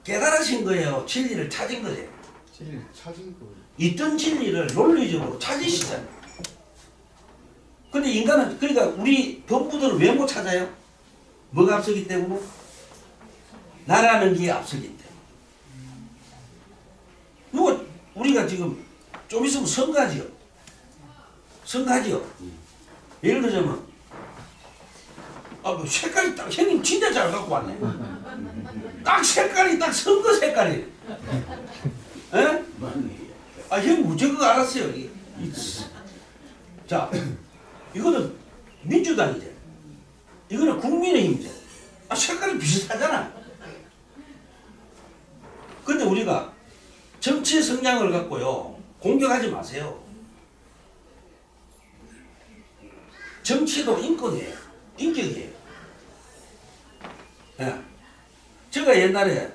깨달으신 거예요. 진리를 찾은 거예요. 진리를 찾은 거. 있던 진리를 논리적으로 찾으시잖아요. 근데 인간은 그러니까 우리 범부들을 왜 못 찾아요? 뭐가 앞서기 때문에? 나라는 게 앞서기 때문에. 이거 우리가 지금 좀 있으면 선가지요. 선가지요. 예를 들자면 뭐 색깔이 딱 형님 진짜 잘 갖고 왔네. 딱 색깔이 딱 선거 색깔이. 에? 형 무조건 알았어요. 자, 이거는 민주당이죠. 이거는 국민의힘이죠. 색깔이 비슷하잖아. 근데 우리가 정치 성향을 갖고요 공격하지 마세요. 정치도 인권이에요. 인격이에요. 예. 제가 옛날에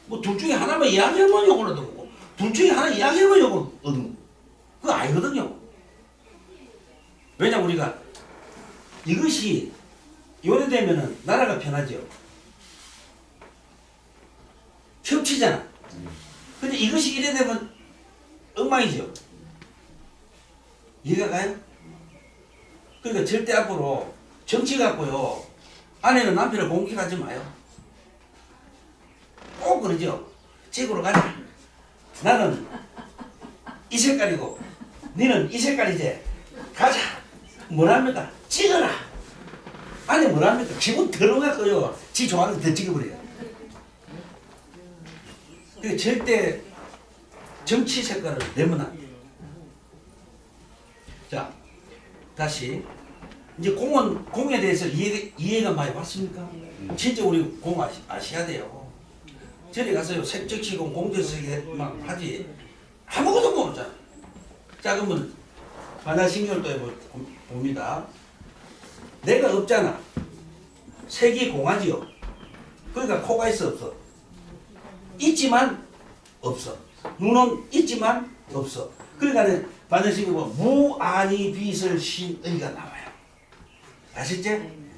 뭐 둘 중에 하나만 이야기하면 욕을 얻고 둘 중에 하나 이야기하면 욕을 얻고 그거 아니거든요. 왜냐 우리가 이것이 요래되면은 나라가 편하죠. 협치잖아. 근데 이것이 이래 되면 엉망이죠. 이해가 가요? 그러니까 절대 앞으로 정치 갖고요 아내는 남편을 공격하지 마요. 꼭 그러죠. 집으로 가자. 나는 이 색깔이고 너는 이 색깔이지. 가자. 뭐랍니까? 찍어라. 아니 뭐랍니까? 기분 들어갈거요. 지 좋아하는 거 더 찍어버려요. 그 절대 정치 색깔을 내면 안 돼요. 자, 다시 이제 공에 대해서 이해가 많이 왔습니까? 진짜 우리 공 아셔야 돼요. 저리 가서요 색적시공 공적색만 하지 아무것도 모르잖아. 자 그러면 반야신경을 또 봅니다. 내가 없잖아. 색이 공하지요. 그러니까 코가 있어 없어? 있지만 없어. 눈은 있지만 없어. 그러니까 반야신경 보면 무아니 빛을 신의가 나와요. 아시죠?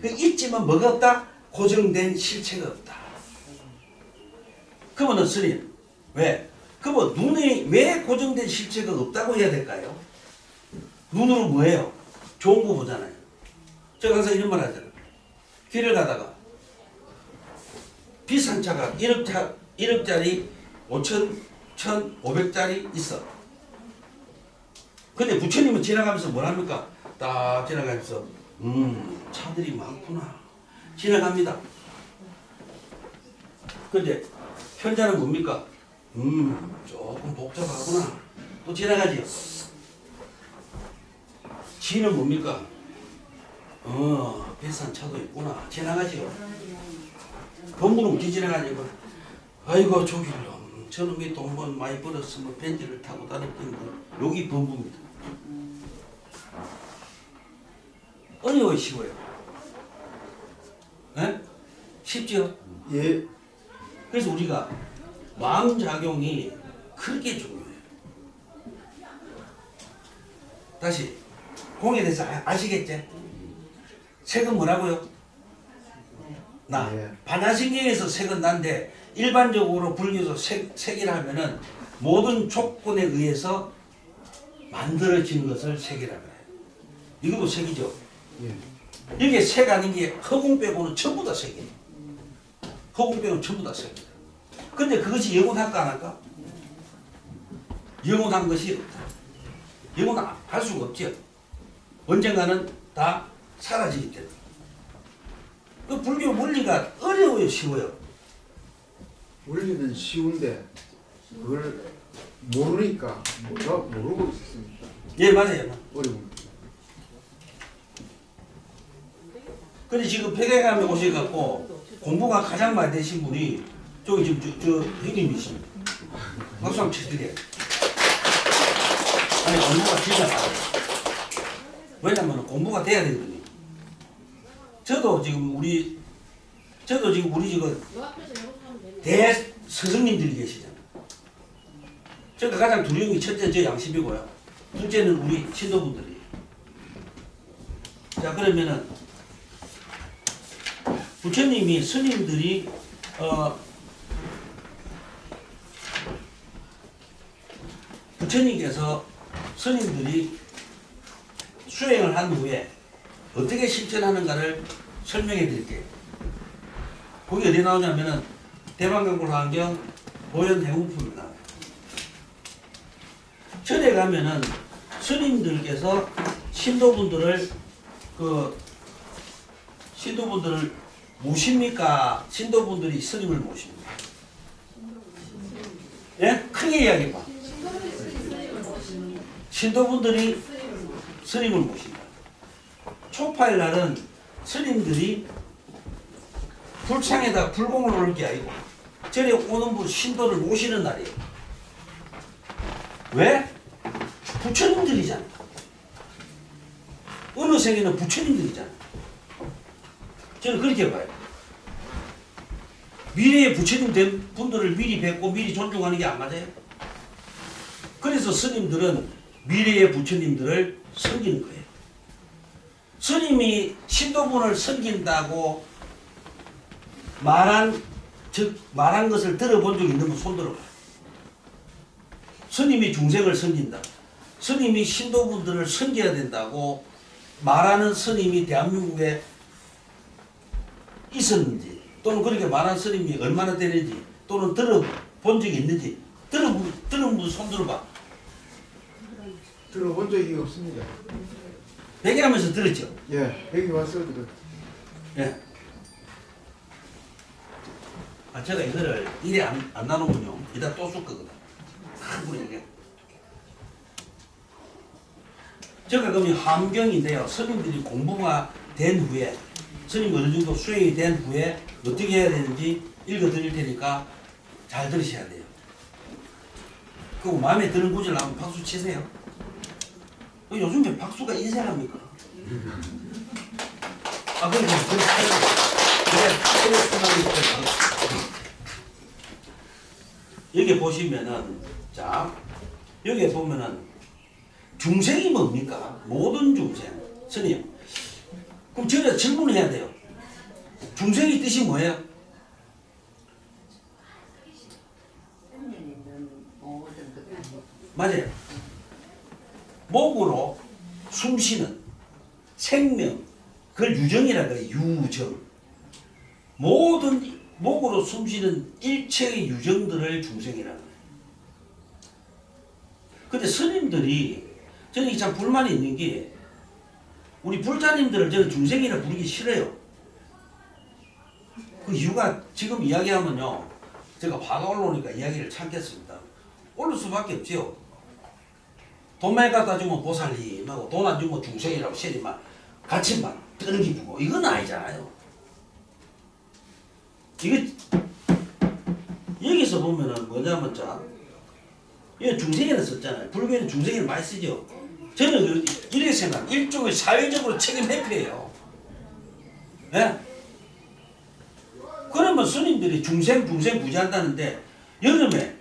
그 있지만 뭐가 없다? 고정된 실체가 없다. 그러면 스님 왜? 그러면 눈이 왜 고정된 실체가 없다고 해야 될까요? 눈으로 뭐예요? 좋은 거 보잖아요. 제가 항상 이런 말 하잖아요. 길을 가다가 비싼 차가 1억짜리 5천, 1,500짜리 있어. 근데 부처님은 지나가면서 뭘 합니까? 딱 지나가면서 차들이 많구나. 지나갑니다. 근데 현자는 뭡니까? 조금 복잡하구나. 또 지나가지요. 지는 뭡니까? 비싼 차도 있구나. 지나가지요. 범부는 어디 지나가지고 아이고 저길로 저놈이 돈 많이 벌었으면 벤츠를 타고 다녔던 거. 여기 범부입니다. 어려워요, 쉬워요? 에? 쉽죠? 예. 그래서 우리가 마음작용이 크게 중요해요. 다시 공에 대해서 아시겠지? 색은 뭐라고요? 나. 예. 반야신경에서 색은 난데 일반적으로 불교에서 색이라 하면은 모든 조건에 의해서 만들어진 것을 색이라고 해요. 이것도 색이죠. 예. 이게 색 아닌 게 허공 빼고는 전부 다 색이에요. 허공 빼고는 전부 다 색이에요. 근데 그것이 영원할까 안 할까? 영원한 것이 없다. 영원할 수가 없죠. 언젠가는 다 사라지기 때문에. 그 불교 원리가 어려워요, 쉬워요? 원리는 쉬운데 그걸 모르니까 모르고 있습니다. 예, 맞아요. 어려운. 근데 지금 폐경암에 오셔갖고 공부가 가장 많이 되신 분이 저기 지금 저 형님이십니다. 박수 한번 쳐드려요. 아니 공부가 진짜 많아요. 왜냐면 공부가 돼야 되거든요. 저도 지금 우리 지금 대스승님들이 계시잖아요. 제가 가장 두려움이 첫째 저 양심이고요. 둘째는 우리 신도분들이에요. 자 그러면은 부처님이 스님들이 부처님께서 스님들이 수행을 한 후에 어떻게 실천하는가를 설명해 드릴게요. 거기 어디 나오냐면은 대방강불화환경 보현행우품에 나와요. 절에 가면은 스님들께서 신도분들을 모십니까? 신도분들이 스님을 모십니까? 예? 크게 이야기해봐. 신도분들이 스님을 모신다. 초파일 날은 스님들이 불창에다 불공을 올릴 게 아니고 절에 오는 분 신도를 모시는 날이에요. 왜? 부처님들이잖아. 어느 세계는 부처님들이잖아. 저는 그렇게 봐요. 미래의 부처님 된 분들을 미리 뵙고 미리 존중하는 게 안 맞아요? 그래서 스님들은 미래의 부처님들을 섬기는 거예요. 스님이 신도분을 섬긴다고 말한 것을 들어본 적 있는 분 손 들어봐요. 스님이 중생을 섬긴다. 스님이 신도분들을 섬겨야 된다고 말하는 스님이 대한민국에 있었는지 또는 그렇게 말한 스님이 얼마나 되는지 또는 들어본 적이 있는지 들은 분 손 들어봐. 들어본 적이 없습니다. 얘기하면서 들었죠? 예, 여기 와서 들었. 예. 제가 이거를 이래 안 나누군요. 이따 또 쓸 거거든. 큰 분이 이게. 제가 그러면 함경인데요. 스님들이 공부가 된 후에 스님 어느 정도 수행이 된 후에 어떻게 해야 되는지 읽어 드릴 테니까 잘 들으셔야 돼요. 그리고 마음에 드는 구절 나오면 박수 치세요. 요즘에 박수가 인생합니까? 그래 여기 보시면은 자 여기 보면은 중생이 뭡니까? 모든 중생 스님 그럼 전에 질문을 해야 돼요. 중생의 뜻이 뭐예요? 생명이든 뭐든 그 맞아요. 목으로 숨쉬는 생명, 그걸 유정이라 그래요. 유정. 모든 목으로 숨쉬는 일체의 유정들을 중생이라고 해요. 근데 스님들이 저는 참 불만이 있는 게 우리 불자님들을 저는 중생이라 부르기 싫어요. 그 이유가 지금 이야기하면요. 제가 화가 올라오니까 이야기를 참겠습니다. 오를 수밖에 없지요. 돈 많이 갖다 주면 보살님하고 돈 안 주면 중생이라고 세리만 같이만 떠넘기고 이건 아니잖아요. 이게 여기서 보면은 뭐냐면 자 이거 중생이라 썼잖아요. 불교에는 중생이를 많이 쓰죠. 저는 이렇게 생각합니다. 일종의 사회적으로 책임 회피예요. 예? 그러면 스님들이 중생 구제한다는데 여름에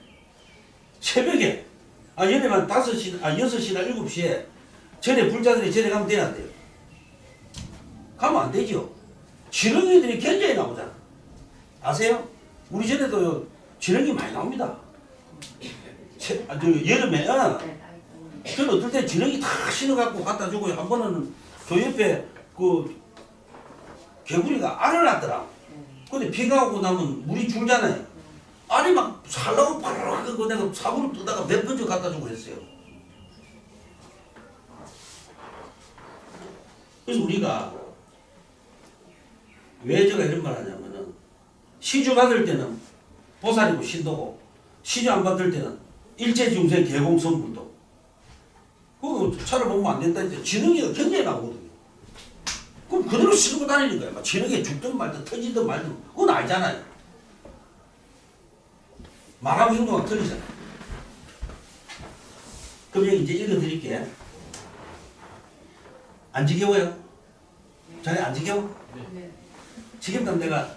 새벽에 여름에 한 5시, 6시나 7시에 절에 불자들이 절에 가면 돼야 돼요. 가면 안 되죠. 지렁이들이 견자에 나오잖아. 아세요? 우리 절에도 지렁이 많이 나옵니다. 여름에 저는 어떨 때 지렁이 다 신어갖고 갖다 주고 한 번은 저 옆에 그 개구리가 알을 낳더라. 근데 비가 오고 나면 물이 줄잖아요. 알이 막 살라고 바르르 그 내가 사부를 뜨다가 몇 번째 갖다 주고 했어요. 그래서 우리가 왜 제가 이런 말 하냐면은 시주 받을 때는 보살이고 신도고 시주 안 받을 때는 일체중생 개공성불도 그거 차를 보면 안 된다 했는데 지능이가 굉장히 나오거든요. 그럼 그대로 싣고 다니는 거야. 막 지능이 죽든 말든 터지든 말든 그건 알잖아요. 말하고 행동하고 틀리잖아요. 그럼 여기 이제 읽어드릴게. 안 지겨워요? 자네 안 지겨워? 네. 지겹다면 내가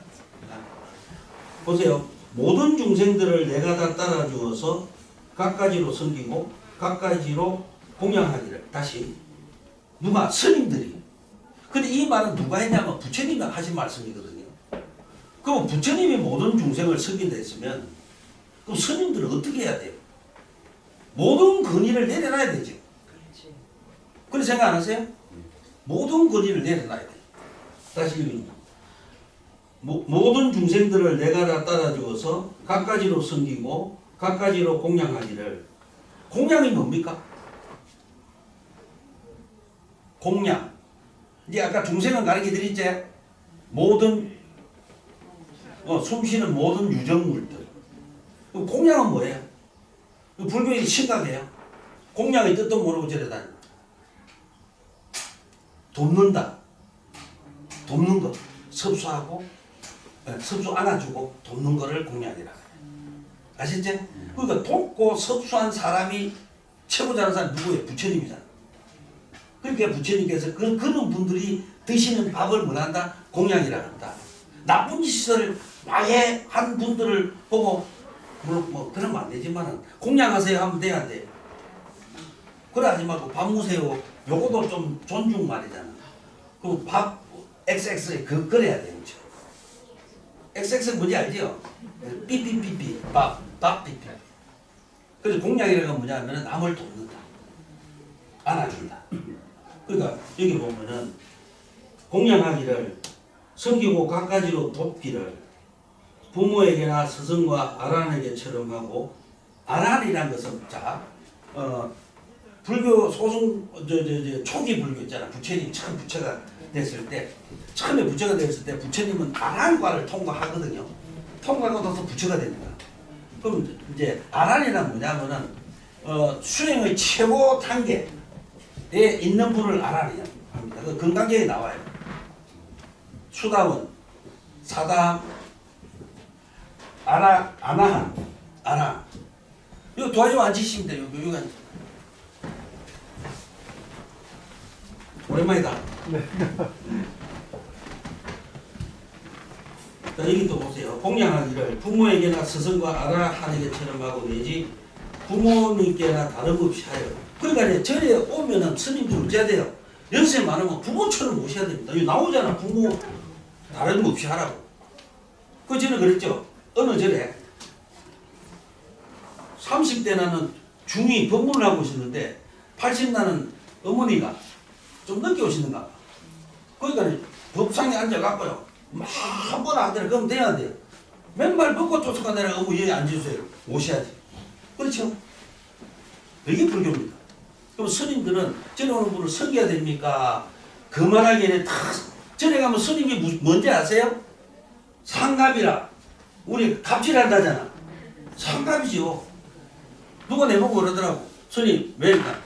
보세요. 모든 중생들을 내가 다 따라주어서 각가지로 섬기고 각가지로 공양하기를. 다시 누가? 스님들이. 근데 이 말은 누가 했냐면 부처님이 하신 말씀이거든요. 그럼 부처님이 모든 중생을 섬긴다 했으면 그럼 스님들은 어떻게 해야 돼요? 모든 권위를 내려놔야 되죠. 그렇지. 그런 생각 안 하세요? 모든 권위를 내려놔야 돼요. 다시 읽습니다. 모든 중생들을 내가 다 따라주어서 각가지로 섬기고 각가지로 공양하기를. 공양이 뭡니까? 공양. 이제 아까 중생은 가르쳐 드렸지? 모든 숨쉬는 모든 유정물들. 공양은 뭐예요? 불교의 심각해요. 공양의 뜻도 모르고 저래 다닌다. 돕는다. 돕는 것. 섭수하고 섭수 안아주고 돕는 거를 공양이라. 아시죠? 그러니까 돕고 섭수한 사람이 최고 잘하는 사람이 누구예요? 부처님이잖아. 그러니까 부처님께서 그런 분들이 드시는 밥을 뭐란다? 공양이라 한다. 나쁜 짓을 많이 한 분들을 보고 물론 뭐 그러면 안 되지만은 공양하세요 하면 돼야 안 돼요. 그래 하지 말고 밥 무세요. 요것도 좀 존중 말이잖아. 그 밥 XX에 그래야 되는 거죠. XX 뭔지 알죠? 삐삐삐삐 밥 삐삐. 그래서 공양이라는 건 뭐냐면은 남을 돕는다. 안아준다. 그러니까 여기 보면은 공양하기를 섬기고 각가지로 돕기를 부모에게나 스승과 아란에게처럼 하고. 아란이라는 것은 자 불교 소승 초기 불교 있잖아. 부처님 처음 부처가 됐을 때 처음에 부처가 됐을 때 부처님은 아란과를 통과하거든요. 통과하고 나서 부처가 되는 거야. 그럼 이제 아란이란 뭐냐면은 수행의 최고 단계에 있는 분을 아란이라고 합니다. 그 금강경에 나와요. 수다원, 사담, 아나한, 아나. 이거 도와주면 앉히시면 돼요. 여기 앉. 오랜만이다. 네. 자, 여기 또 보세요. 공양하기를 부모에게나 스승과 아라한에게처럼 하고 내지 부모님께나 다름없이 하여. 그러니까 이제 절에 오면은 스님들 어째야 돼요? 연세 많으면 부모처럼 모셔야 됩니다. 여기 나오잖아. 부모 다른 거 없이 하라고. 그 전에 그랬죠. 어느 전에 30대 나는 중2 법문을 하고 있었는데 80 나는 어머니가 좀 늦게 오시는가 봐. 그러니까 법상에 앉아갖고요. 막 한 번 하더라. 그럼 돼야 돼요. 맨발 벗고 쫓아가느라 어머 여기 앉으세요. 오셔야지. 그렇죠? 이게 불교입니다. 그럼 스님들은 전에 오는 분을 섬겨야 됩니까? 그만하기에는 다 전에 가면 스님이 뭔지 아세요? 상갑이라. 우리 갑질한다잖아. 상갑이죠. 누가 내보고 그러더라고. 스님 왜일까?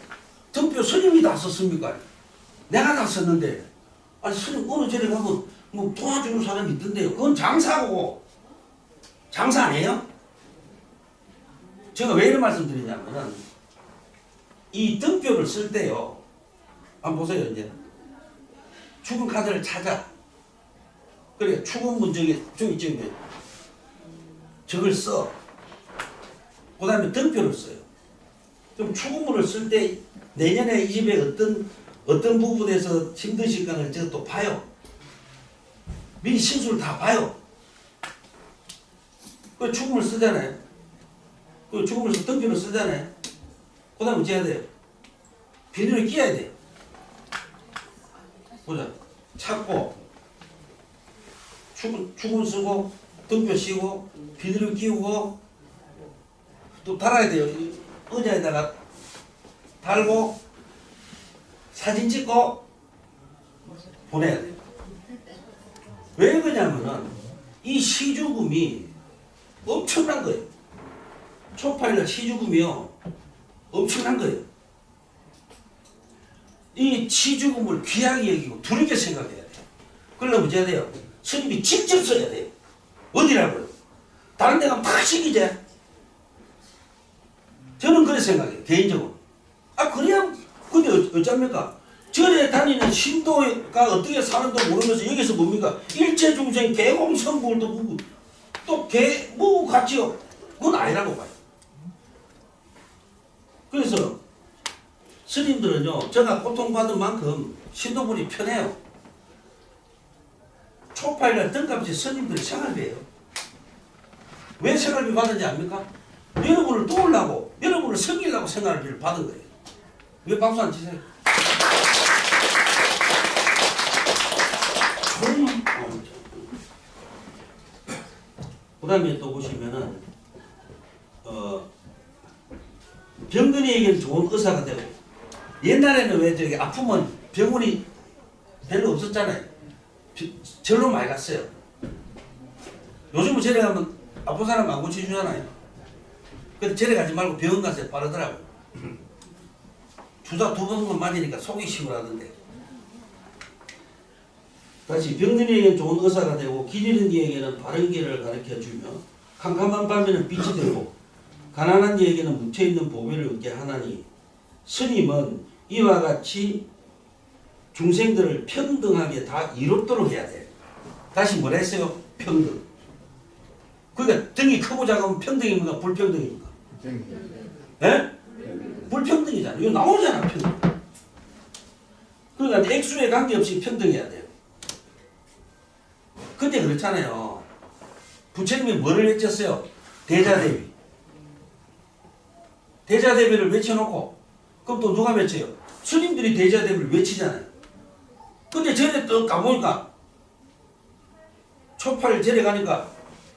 등뼈 스님이 다 썼습니까? 내가 다 썼는데 아니 스님 어느 절에 가면 뭐 도와주는 사람이 있던데요. 그건 장사고. 장사 아니에요? 제가 왜 이런 말씀 드리냐면은 이 등뼈를 쓸 때요. 한번 보세요. 이제 죽은 카드를 찾아. 그래 죽은 문정에 좀 있죠. 이제 저걸 써. 그 다음에 등뼈를 써요. 그럼 죽음을 쓸 때 내년에 이 집에 어떤 부분에서 힘드실까를 제가 또 봐요. 미리 신수를 다 봐요. 그 죽음을 쓰잖아요. 그 죽음을 써 등뼈를 쓰잖아요. 그 다음에 어찌 해야 돼요? 비늘을 끼워야 돼요. 보자. 찾고 죽음 쓰고 등뼈 씌고 비늘을 끼우고 또 달아야 돼요. 의자에다가 달고 사진 찍고 보내야 돼요. 왜 그러냐면은 이 시주금이 엄청난 거예요. 초파일날 시주금이요 엄청난 거예요. 이 시주금을 귀하게 여기고 두렵게 생각해야 돼요. 그러려면 어찌 해야 돼요? 스님이 직접 써야 돼요. 어디라고요? 다른 데 가면 다 시키지. 저는 그렇게 생각해요. 개인적으로. 아 그래야 근데 어쩝니까? 절에 다니는 신도가 어떻게 사는도 모르면서 여기서 뭡니까? 일체중생 개공성불도 보고 또 개 뭐 같지요? 그건 아니라고 봐요. 그래서 스님들은요 제가 고통받은 만큼 신도분이 편해요. 초파일날 등값이 스님들이 생활비예요. 왜 생활비 받은지 압니까? 여러분을 도우려고 여러분을 섬기려고 생활비를 받은 거예요. 왜 박수 안 치세요? 그 다음에 또 보시면은 병든이에게는 좋은 의사가 되고 옛날에는 왜 저기 아프면 병원이 별로 없었잖아요. 절로 많이 갔어요. 요즘은 절에 가면 아픈 사람 안 고쳐주잖아요. 근데 절에 가지 말고 병원 가서 빠르더라고요. 주사 2번만 맞으니까 속이 시원하던데. 다시 병든이에게는 좋은 의사가 되고 길 잃은 이에게는 바른 길을 가르쳐주며 캄캄한 밤에는 빛이 되고 가난한 이에게는 묻혀있는 보배를 얻게 하나니 스님은 이와 같이 중생들을 평등하게 다 이롭도록 해야 돼. 다시 뭐라 했어요? 평등. 그러니까 등이 크고 작으면 평등입니까? 불평등입니까? 예? 불평등이잖아. 이거 나오잖아. 평등. 그러니까 액수에 관계없이 평등해야 돼요. 근데 그렇잖아요. 부처님이 뭐를 외쳤어요? 대자대비. 대자대비를 외쳐놓고 그럼 또 누가 외쳐요? 스님들이 대자대비를 외치잖아요. 근데 절에 또 가보니까 초파일 절에 가니까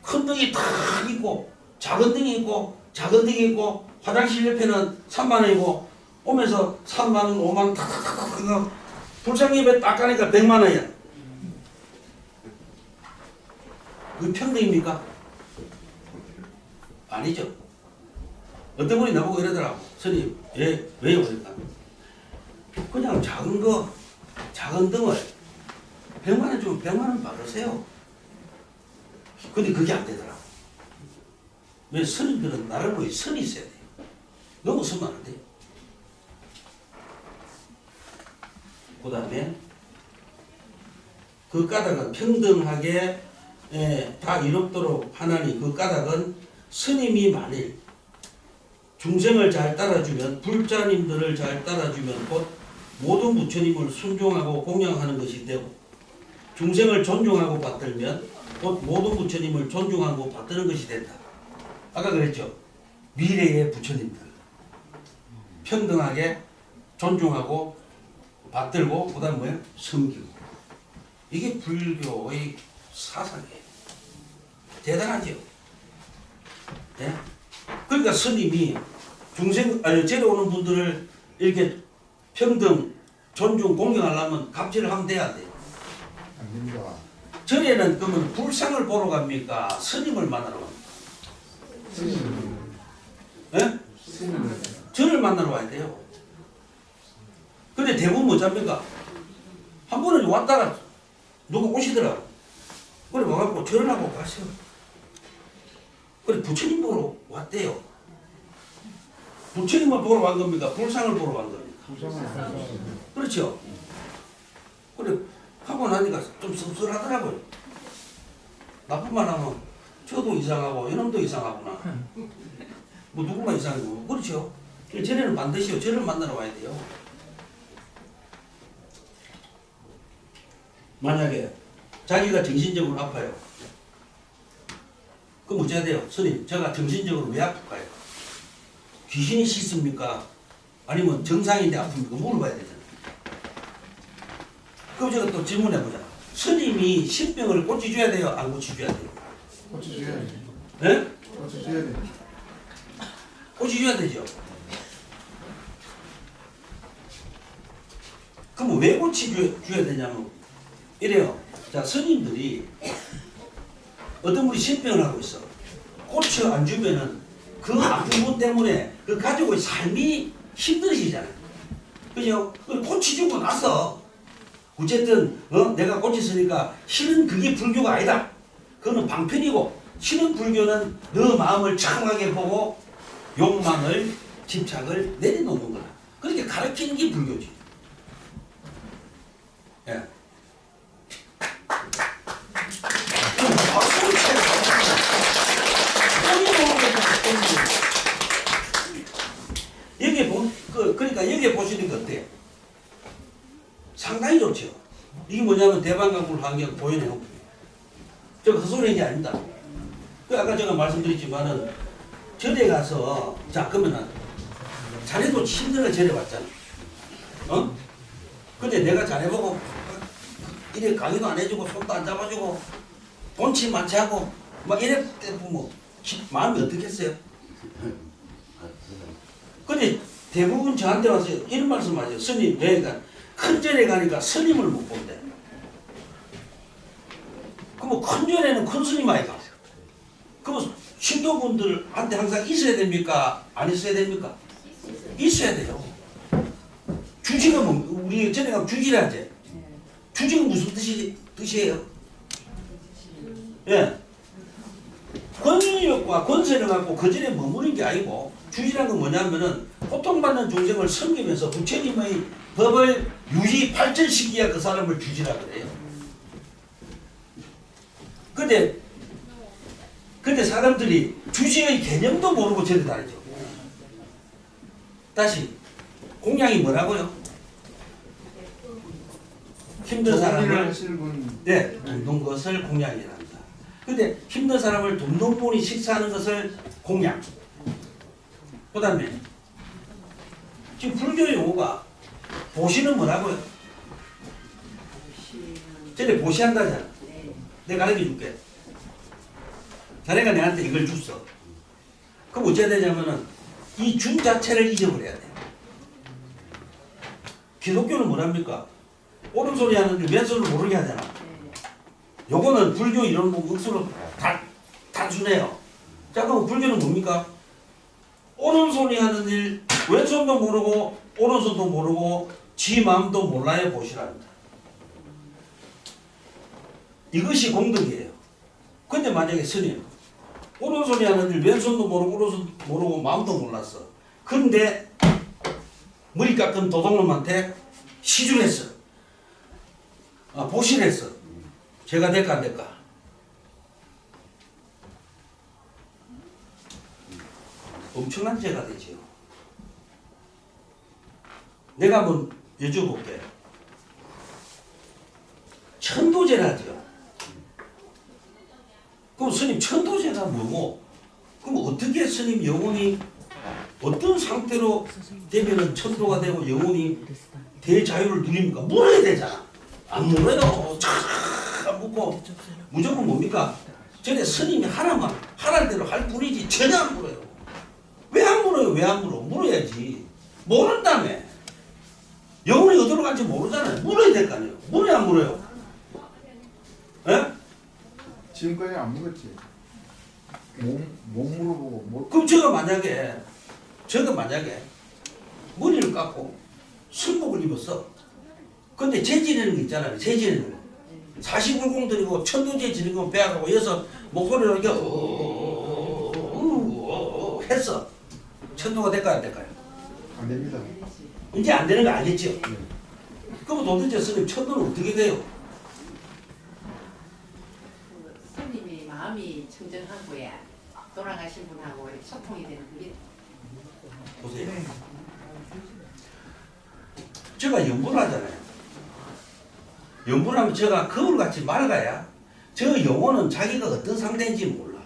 큰 등이 다 있고 작은 등이 있고 작은 등이 있고 화장실 옆에는 3만원이고 오면서 3만원 5만원 탁탁탁탁 불상입에 딱 가니까 100만원이야. 그 평등입니까? 아니죠. 어떤 분이 나보고 이러더라고. 스님, 왜요? 그러니까. 그냥 작은 등을 100만원 주면 100만원 받으세요. 근데 그게 안 되더라고. 왜 스님들은 나를 보이 선이 있어야 돼요. 너무 쓰면 안 돼요. 그 다음에 그 까닭은 평등하게 다 이롭도록 하나니 그 까닭은 스님이 만일 중생을 잘 따라주면 불자님들을 잘 따라주면 곧 모든 부처님을 순종하고 공양하는 것이 되고 중생을 존중하고 받들면 곧 모든 부처님을 존중하고 받드는 것이 된다. 아까 그랬죠. 미래의 부처님들 평등하게 존중하고 받들고 그다음 뭐예요? 섬기고. 이게 불교의 사상이에요. 대단하죠. 예? 그러니까 스님이 절에 오는 분들을 이렇게 평등, 존중, 공경하려면 갑질을 하면 돼야 돼요. 안 됩니다. 절에는 그러면 불상을 보러 갑니까? 스님을 만나러 갑니까? 스님은 예? 절을 만나러 와야 돼요. 근데 대부분 뭐 잡니까? 한 번은 왔다가 누가 오시더라. 그래 와갖고 절을 하고 가세요. 그래 부처님 보러 왔대요. 부처님을 보러 간 겁니까? 불상을 보러 간 겁니까? 부정을 그렇죠. 그래 하고 나니까 좀 씁쓸하더라고요. 나쁜 말 하면 저도 이상하고 이놈도 이상하구나. 뭐 누구만 이상하고 그렇죠. 전에는 반드시 저를 만나러 와야 돼요. 만약에 자기가 정신적으로 아파요. 그럼 어째야 돼요? 스님, 제가 정신적으로 왜 아플까요? 귀신이 씻습니까? 아니면 정상인데 아픕니까? 물어봐야 되잖아요. 그럼 제가 또 질문해보자. 스님이 신병을 고쳐줘야 돼요? 안 고쳐줘야 돼요? 고쳐줘야 돼. 네? 고쳐줘야 돼. 고쳐줘야 되죠. 그럼 왜 고쳐줘야 되냐면 이래요. 자, 스님들이 어떤 분이 신병을 하고 있어. 고쳐 안 주면은 그 아픈 분 때문에 그 가족의 삶이 힘들어지잖아요. 그죠? 고쳐주고 나서 어쨌든 내가 고쳤으니까 실은 그게 불교가 아니다. 그거는 방편이고 실은 불교는 너 마음을 청하게 보고 욕망을 집착을 내려놓는 거다. 그렇게 가르치는 게 불교지. 예. 박수를 쳐요. 여기 그러니까 여기 보시는 거 어때요? 상당히 좋죠. 이게 뭐냐면 대방강불 환경 보존 해놓습니다. 제가 헛소리 게 아닙니다. 그 아까 제가 말씀드렸지만은 절에 가서 자 그러면은 자네도 힘들어 절에 왔잖아. 어? 근데 내가 자네보고 이래 강의도 안 해주고 손도 안 잡아주고 돈치 많지 하고 막 이래 보면 마음이 어떻겠어요? 근데 대부분 저한테 와서 이런 말씀 하죠. 스님, 내가 큰 절에 가니까 스님을 못 본대. 그럼 큰 절에는 큰 스님 아이가? 그럼 신도분들한테 항상 있어야 됩니까? 안 있어야 됩니까? 있어야 돼요. 주지가 뭐, 우리 전에 가면 주지라 하지. 주지가 무슨 뜻이에요? 예. 권력과 권세를 갖고 그 절에 머무는 게 아니고 주지라는 건 뭐냐면은 고통받는 중생을 섬기면서 부처님의 법을 유지 발전시키야 그 사람을 주지라 그래요. 근데 사람들이 주지의 개념도 모르고 절에 다니죠. 다시 공양이 뭐라고요? 힘든 사람을 하시는 분. 네, 돕는 것을 공양이란다. 근데 힘든 사람을 돕는 분이 식사하는 것을 공양. 그 다음에 지금 불교 용어가 보시는 뭐라고요? 쟤네 보시한다잖아. 내가 가르쳐 줄게. 자네가 내한테 이걸 줬어. 그럼 어째야 되냐면은 이 준 자체를 잊어버려야 돼. 기독교는 뭐랍니까? 오른손이 하는데 왼손을 모르게 하잖아. 요거는 불교 이런 뭐 억수로 단순해요. 자, 그럼 불교는 뭡니까? 오른손이 하는 일, 왼손도 모르고, 오른손도 모르고, 지 마음도 몰라야 보시랍니다. 이것이 공덕이에요. 근데 만약에 스님, 오른손이 하는 일, 왼손도 모르고, 오른손도 모르고, 마음도 몰랐어. 근데, 머리 깎은 도둑놈한테 시주를 했어. 보시를 했어. 제가 될까 안 될까? 엄청난 죄가 되지요. 내가 뭐 여쭤볼게요. 천도제라죠. 그럼 스님 천도제가 뭐고? 그럼 어떻게 스님 영혼이 어떤 상태로 되면은 천도가 되고 영혼이 대자유를 누립니까? 물어야 되잖아. 안 물어요. 참 묻고 무조건 뭡니까? 전에 스님이 하라면 하라는 대로 할 뿐이지 전혀 안 물어요. 왜 안 물어요? 왜 안 물어? 물어야지. 모른다며. 영혼이 어디로 갈지 모르잖아요. 물어야 될 거 아니에요. 물어야 안 물어요? 예? 지금까지 안 물었지. 못 물어보고 뭐 그럼 제가 만약에 머리를 깎고 승복을 입었어. 근데 재 지내는 거 있잖아요. 재 지내는 거. 40불공 들이고 천도제 지는 거 배워가고 여기서 목소리로 이렇게 했어. 천도가 될까요? 안 될까요? 안 됩니다. 이제 안 되는 거 알겠죠? 그럼 도대체 스님 천도는 어떻게 돼요? 스님이 마음이 청정한 거야. 돌아가신 분하고 이렇게 소통이 되는 그게 보세요. 제가 연구를 하잖아요. 연구를 하면 제가 거울같이 맑아야 저 영혼은 자기가 어떤 상태인지 몰라.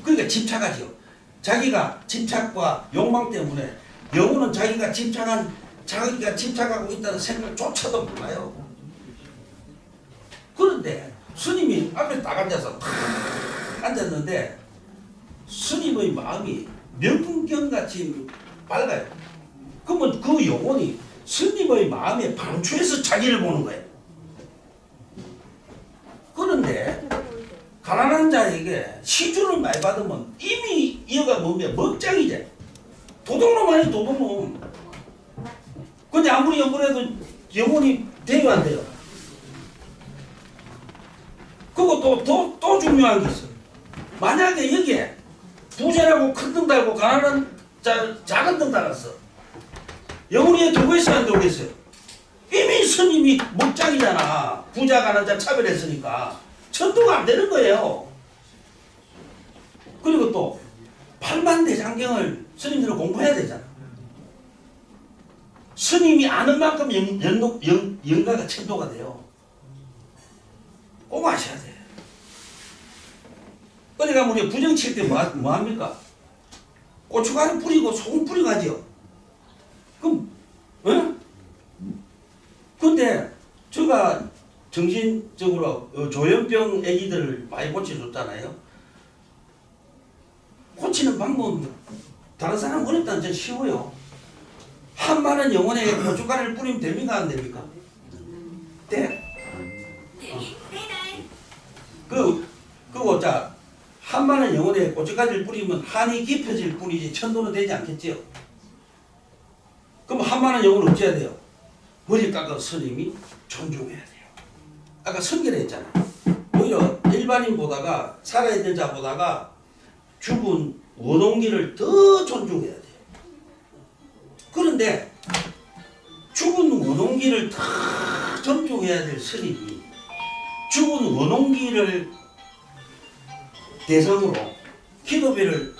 그러니까 집착하죠. 자기가 집착과 욕망 때문에 영혼은 자기가 집착하고 있다는 생각조차도 몰라요. 그런데 스님이 앞에 딱 앉아서 탁 앉았는데 스님의 마음이 명경같이 밝아요. 그러면 그 영혼이 스님의 마음에 방추해서 자기를 보는 거예요. 그런데 가난한 자에게 시주를 많이 받으면 이미 이어가 뭡니까? 먹장이지. 도둑놈 아니 도둑놈. 근데 아무리 연구해도 영혼이 돼요 안 돼요? 그리고 또 중요한 게 있어요. 만약에 여기에 부자라고 큰 등 달고 가난한 자 작은 등 달았어. 영혼이 들고 있어야 안 들고 있어요? 이미 스님이 먹장이잖아. 부자 가난한 자 차별했으니까 천도가 안 되는 거예요. 그리고 또 팔만대장경을 스님들은 공부해야 되잖아. 스님이 아는 만큼 영가가 천도가 돼요. 꼭 아셔야 돼요. 어디 가면 우리 부정칠 때 뭐 합니까? 고춧가루 뿌리고 소금 뿌리고 하죠. 그럼, 어? 근데 제가 정신적으로 조현병 애기들을 많이 고쳐줬잖아요. 고치는 방법은 다른 사람 어렵다는 전 쉬워요. 한 많은 영혼에 고춧가루를 뿌리면 됩니까? 안 됩니까? 네. 그거 자, 한 많은 영혼에 고춧가루를 뿌리면 한이 깊어질 뿐이지 천도는 되지 않겠지요? 그럼 한 많은 영혼은 어찌해야 돼요? 머리 깎은 스님이 존중해야 돼요. 아까 성결에 했잖아요. 오히려 일반인 보다가 살아있는 자 보다가 죽은 원혼기를 더 존중해야 돼요. 그런데 죽은 원혼기를 더 존중해야 될 스님이 죽은 원혼기를 대상으로 기도비를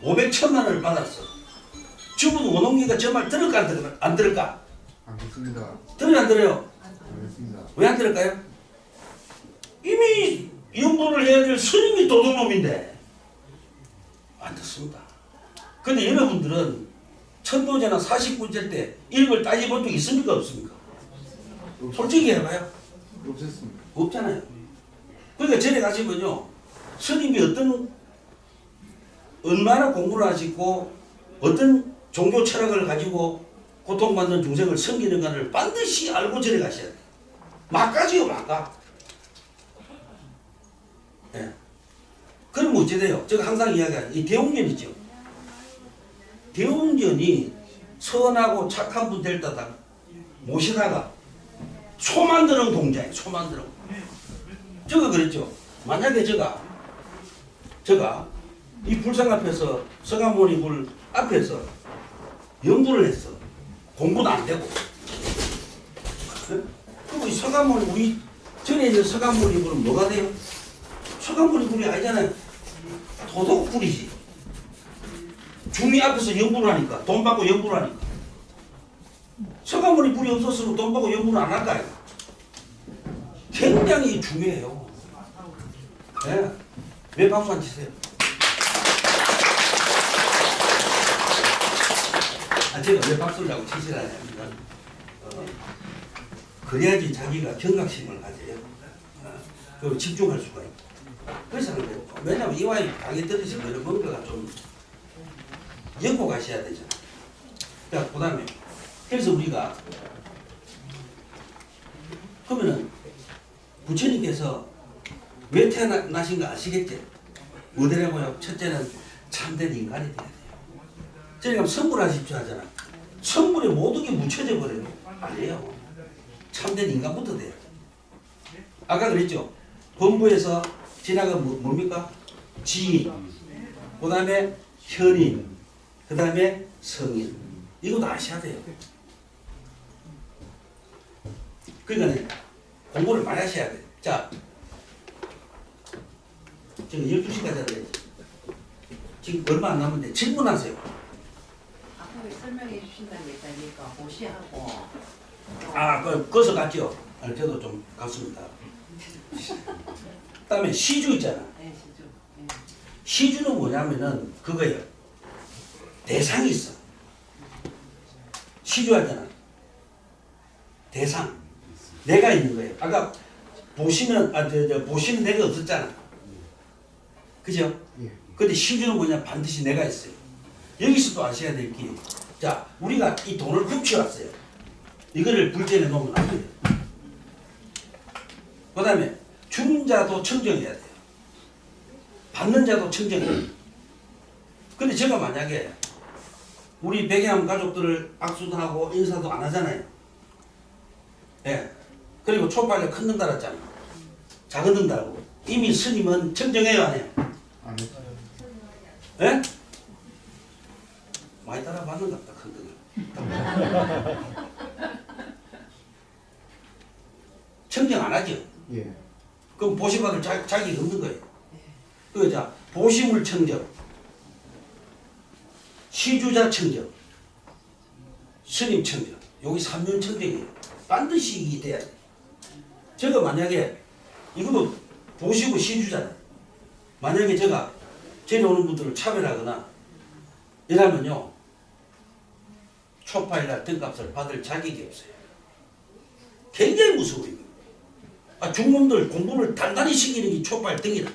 500천만 원을 받았어. 죽은 원혼기가 정말 들을까 안 들을까? 안 됐습니다. 들어요 안 들어요? 안 됐습니다. 왜 안 들을까요? 이미 연구를 해야 될 스님이 도둑놈인데 안 듣습니다. 근데 여러분들은 천도제나 49제 때 이런 걸 따져본 적 있습니까 없습니까? 솔직히 해봐요. 없었습니다. 없잖아요. 그러니까 전에 가시면요 스님이 얼마나 공부를 하시고 어떤 종교 철학을 가지고 고통받는 중생을 섬기는가를 반드시 알고 전에 가셔야 돼요. 막가지요 막가. 예. 그럼 어찌 돼요? 제가 항상 이야기하는 이 대웅전 있죠. 대웅전이 선하고 착한 분 될 때다 모시다가 소 만드는 공자예요. 소 만드는 공. 제가 그랬죠. 만약에 제가 이 불상 앞에서 서가모니 불 앞에서 연구를 했어. 공부도 안 되고. 그리고 이 서가모니 우리 전에 있는 서가모니 불은 뭐가 돼요? 서가모니 불이 아니잖아요. 도덕불이지. 중리 앞에서 연구를 하니까 돈 받고 연구를 하니까 서가모니 불이 없었으면 돈 받고 연구는 안 할까요? 굉장히 중요해요. 네. 왜 박수 안 치세요? 제가 왜 박수를 하고 치시라냐면 그래야지 자기가 경각심을 가져요. 그리고 집중할 수가 있고. 그래서 하는 거예요. 왜냐하면 이와이 강의 들으시면 뭔가가 좀 엮고 가셔야 되잖아. 자, 그 다음에 그래서 우리가 그러면은 부처님께서 왜 태어나신 거 아시겠죠? 뭐더라고요? 첫째는 참된 인간이 돼야 돼요. 저희가 선물하십시오 하잖아. 선물에 모든 게 묻혀져 버려요. 아니에요. 참된 인간부터 돼요. 아까 그랬죠? 본부에서 지나간 뭡니까? 지인, 그 다음에 현인, 그 다음에 성인. 이것도 아셔야 돼요. 그러니까 공부를 많이 하셔야 돼요. 자, 지금 12시까지 하래요. 지금 얼마 안 남았는데 질문하세요. 아까 왜 설명해 주신다고 했다니까 고시하고 거기서 갔죠? 저도 좀 갔습니다. 그 다음에 시주 있잖아. 네, 시주. 네. 시주는 뭐냐면은 그거예요. 대상이 있어. 시주 하잖아. 대상. 내가 있는 거예요. 아까 보시는, 보시는 내가 없었잖아. 그죠? 예. 근데 시주는 뭐냐? 반드시 내가 있어요. 여기서도 아셔야 될 게, 자, 우리가 이 돈을 훔쳐왔어요. 이거를 불전에 놓으면 안 돼요. 그 다음에 주는 자도 청정해야 돼요. 받는 자도 청정해야 돼요. 근데 제가 만약에 우리 백양 가족들을 악수도 하고 인사도 안 하잖아요. 예. 그리고 촛발에 큰 등 달았잖아. 작은 등 달고. 이미 스님은 청정해요, 안 해요? 안 했어요. 예? 많이 따라봤는 것 같다, 큰 등을. 청정 안 하죠? 예. 그럼 보시받을 자격이 없는 거예요. 자, 보시물 청정, 시주자 청정, 스님 청정, 여기 삼륜 청정이에요. 반드시 이게 돼야 돼. 제가 만약에 이것도 보시고 시주잖아요. 만약에 제가 전에 오는 분들을 차별하거나 이러면요, 초파일날 등값을 받을 자격이 없어요. 굉장히 무서워요. 중놈들 공부를 단단히 시키는 게 촛발 등이다.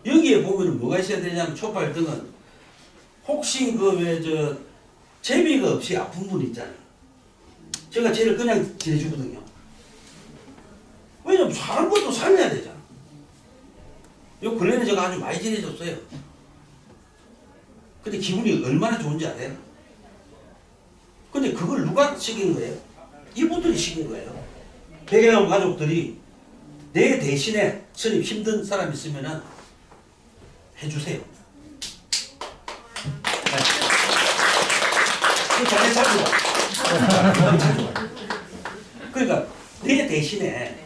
여기에 보면 뭐가 있어야 되냐면 촛발 등은 혹시 재미가 없이 아픈 분 있잖아요. 제가 쟤를 그냥 지내주거든요. 왜냐면 사는 것도 살려야 되잖아. 요 근래는 제가 아주 많이 지내줬어요. 근데 기분이 얼마나 좋은지 알아요? 근데 그걸 누가 시킨 거예요? 이분들이 시킨 거예요. 백양 가족들이 내 대신에 스님 힘든 사람 있으면은 해주세요. 그 자네 자주 와. 그러니까 내 대신에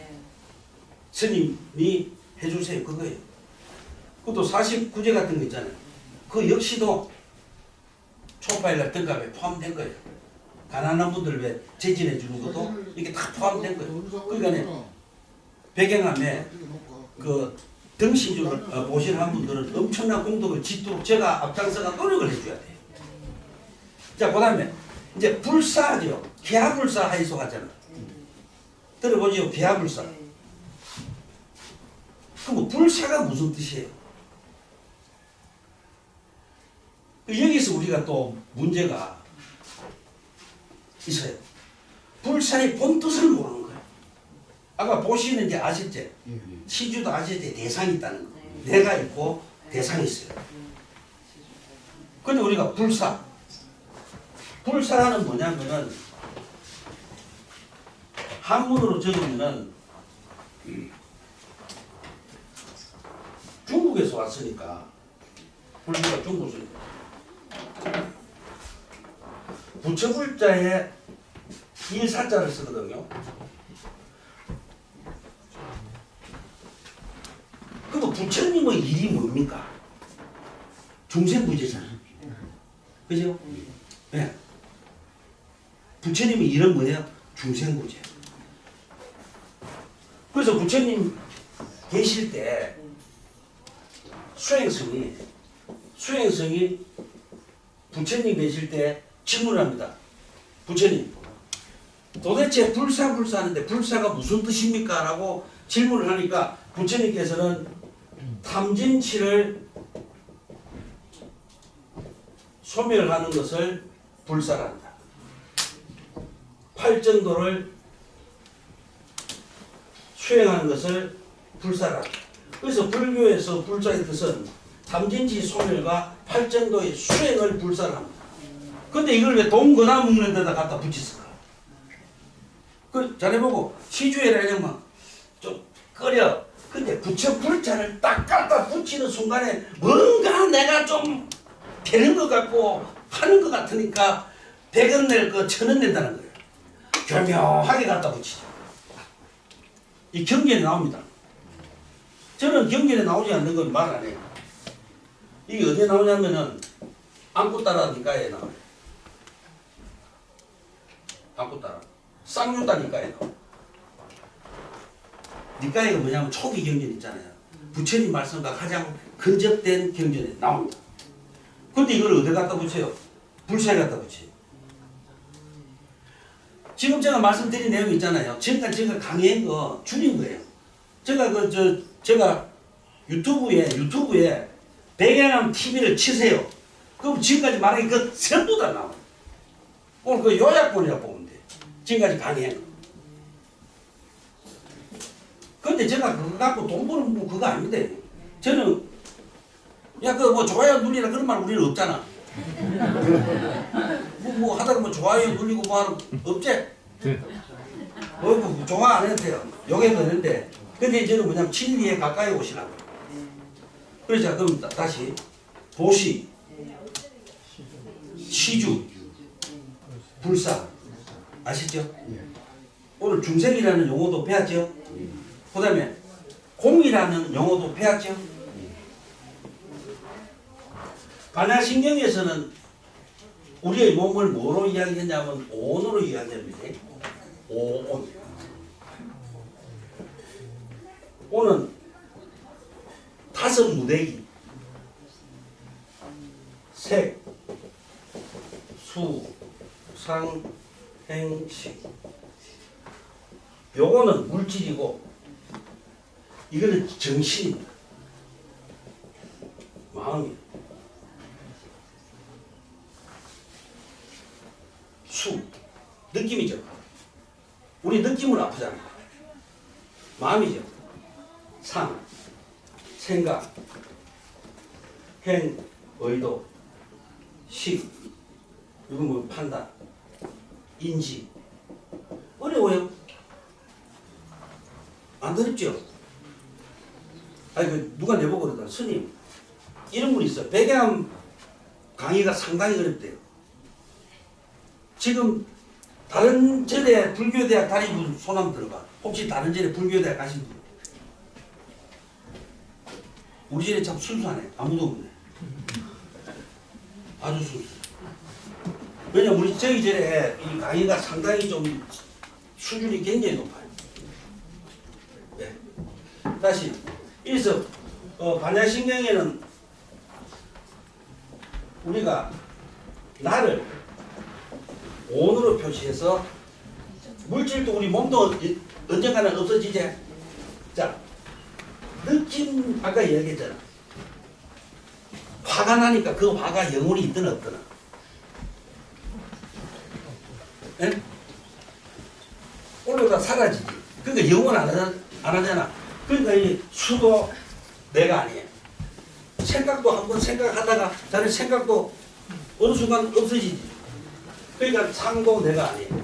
스님이 해주세요. 그거예요. 그것도 49제 같은 거 있잖아요. 그 역시도 촛발날 등갑에 포함된 거예요. 가난한 분들 왜 재진해 주는 것도 이게 다 포함된 거예요. 그러니까 백양암에 그 등신주를 보시는 분들은 엄청난 공덕을 짓도록 제가 앞장서가 노력을 해줘야 돼요. 자, 그 다음에 이제 불사죠. 계하불사 하이소 하잖아. 들어보죠. 계하불사. 그럼 불사가 무슨 뜻이에요? 여기서 우리가 또 문제가 있어요. 불사의 본 뜻을 모르는 거예요. 아까 보시는 이제 아셨죠? 예. 시주도 아셨죠? 대상이 있다는 거. 내가 있고 대상이 있어요. 근데 우리가 불사라는 뭐냐면은 한문으로 적으면은 중국에서 왔으니까 불교가 중국에서 부처불자에 일사자를 쓰거든요. 그럼 부처님의 일이 뭡니까? 중생부재잖아요. 그죠? 네. 부처님이 이런 뭐냐? 중생구제. 그래서 부처님 계실 때 수행성이 부처님 계실 때 질문합니다. 부처님, 도대체 불사하는데 불사가 무슨 뜻입니까? 라고 질문을 하니까 부처님께서는 탐진치를 소멸하는 것을 불사란다. 팔정도를 수행하는 것을 불사란다. 그래서 불교에서 불사의 뜻은 탐진치 소멸과 팔정도의 수행을 불사합니다. 근데 이걸 왜 동거나 묶는 데다 갖다 붙였을까? 그 잘해보고 시주에라 이러면 좀 꺼려. 근데 부처 불자를 딱 갖다 붙이는 순간에 뭔가 내가 좀 되는 것 같고 하는 것 같으니까 100원 낼 거 1000원 낸다는 거예요. 교묘하게 갖다 붙이죠. 이 경전에 나옵니다. 저는 경전에 나오지 않는 건 말 안 해요. 이게 어디에 나오냐면은 안구따라 니까에 나와요. 안구따라 쌍유따 니까에 나와요. 니까에가 뭐냐면 초기 경전 있잖아요. 부처님 말씀과 가장 근접된 경전에 나옵니다. 근데 이걸 어디 갖다 붙여요? 불사에 갖다 붙여요. 지금 제가 말씀드린 내용 있잖아요. 지금까지 제가 강의한 거 줄인 거예요. 제가 유튜브에 백양암 TV를 치세요. 그럼 지금까지 말한 게 그 전부 다 나와요. 오늘 그 요약본이라 보면 돼. 지금까지 강의한 거. 근데 제가 그거 갖고 돈 버는 뭐 그거 아닙니다. 저는 야 그 뭐 좋아요 눌리라 그런 말 우리는 없잖아. 뭐 하다가 뭐 좋아요 눌리고 뭐 하는 없지? 뭐 좋아 안 해도 돼요. 욕해도 되는데. 근데 저는 뭐냐면 진리에 가까이 오시라고. 그래서 그럼 다시 도시, 시주, 불사 아시죠? 오늘 중생이라는 용어도 배웠죠? 그 다음에 공이라는 용어도 배웠죠? 반야신경에서는 우리의 몸을 뭐로 이야기했냐면 온으로 이야기합니다. 오온. 온은 5 무대기, 색, 수, 상, 행, 식. 요거는 물질이고 이거는 정신입니다. 마음이에요. 수, 느낌이죠. 우리 느낌은 아프잖아요. 마음이죠. 상, 생각, 행, 의도, 식, 이건 뭐 판단, 인지. 어려워요? 안 어렵죠? 아니 그 누가 내보고 그러더라. 스님 이런 분이 있어. 백양 강의가 상당히 어렵대요. 지금 다른 절에 불교대학 다니는 분 손 한번 들어봐. 혹시 다른 절에 불교대학 가신 분? 우리 절에 참 순수하네. 아무도 없네. 아주 순수. 왜냐면 우리 저희 절에 이 강의가 상당히 좀 수준이 굉장히 높아요. 네. 다시 그래서 반야신경에는 우리가 나를 온으로 표시해서 물질도 우리 몸도 언젠가는 없어지지. 자, 느낌 아까 얘기했잖아. 화가 나니까 그 화가 영혼이 있든 없든. 예? 올라가 사라지지. 그러니까 영혼 안 하잖아. 그러니까 이 수도 내가 아니에요. 생각도 한번 생각하다가 다른 생각도 어느 순간 없어지지. 그러니까 상도 내가 아니에요.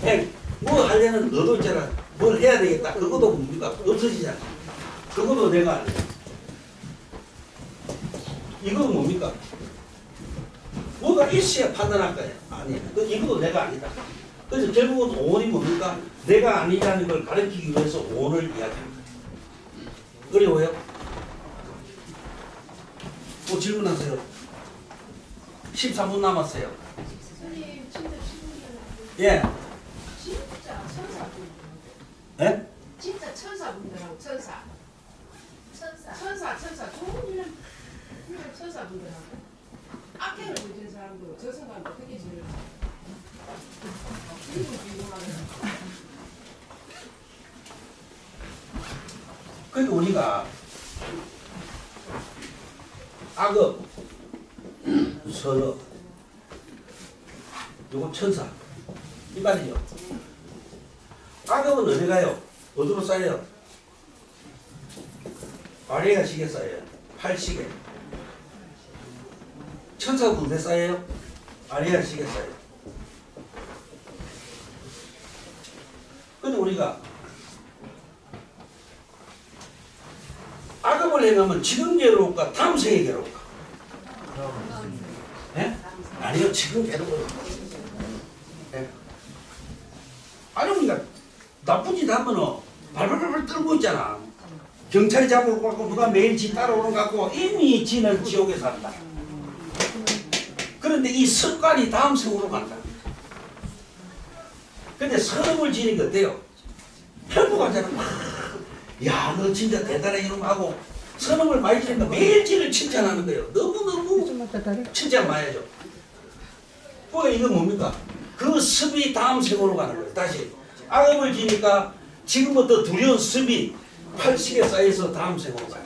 행, 뭐 하려는 너도 있잖아. 뭘 해야 되겠다. 그것도 뭡니까? 없어지잖아. 그것도 내가 아니에요. 이건 뭡니까? 뭐가 있어야 판단할 거야. 아니에요. 이것도 내가 아니다. 그래서 결국은 오온이 뭡니까? 내가 아니라는 걸 가르치기 위해서 오온을 이야기합니다. 어려워요? 뭐 질문하세요. 13분 남았어요. 예. 진짜 천사분. 예? 진짜 천사분들하고 천사. 천사 좋은 일 천사분들하고 악행을 저지른 사람도 저 사람 어떻게 저를 그러니까 우리가 악업, 선업, 요거 천사 이 말이죠. 악업은 어디 가요? 어디로 쌓여요? 아래가 시계 쌓여요. 팔시계. 천사가 어디에 쌓여요? 아래가 시계 쌓여요. 근데 우리가 악업을 행하면 지금 괴로울까? 다음 생에 괴로울까? 예? 아니요, 지금 괴로워요. 예? 아니, 우리가 나쁜 짓 하면은 발발발 떨고 있잖아. 경찰이 잡으러 가고 누가 매일 지 따라오는 것 같고 이미 지는 지옥에 산다. 그런데 이 습관이 다음 생으로 간다. 근데 선업을 지니까 어때요? 행복하잖아. 야, 너 진짜 대단해 이놈 하고 선업을 많이 지니까 매일 지를 칭찬하는 거예요. 너무너무 칭찬 많이 하죠. 그러니까 이거 뭡니까? 그 습이 다음 생으로 가는 거예요. 다시 악업을 지니까 지금부터 두려운 습이 팔식에 쌓여서 다음 생으로 가요.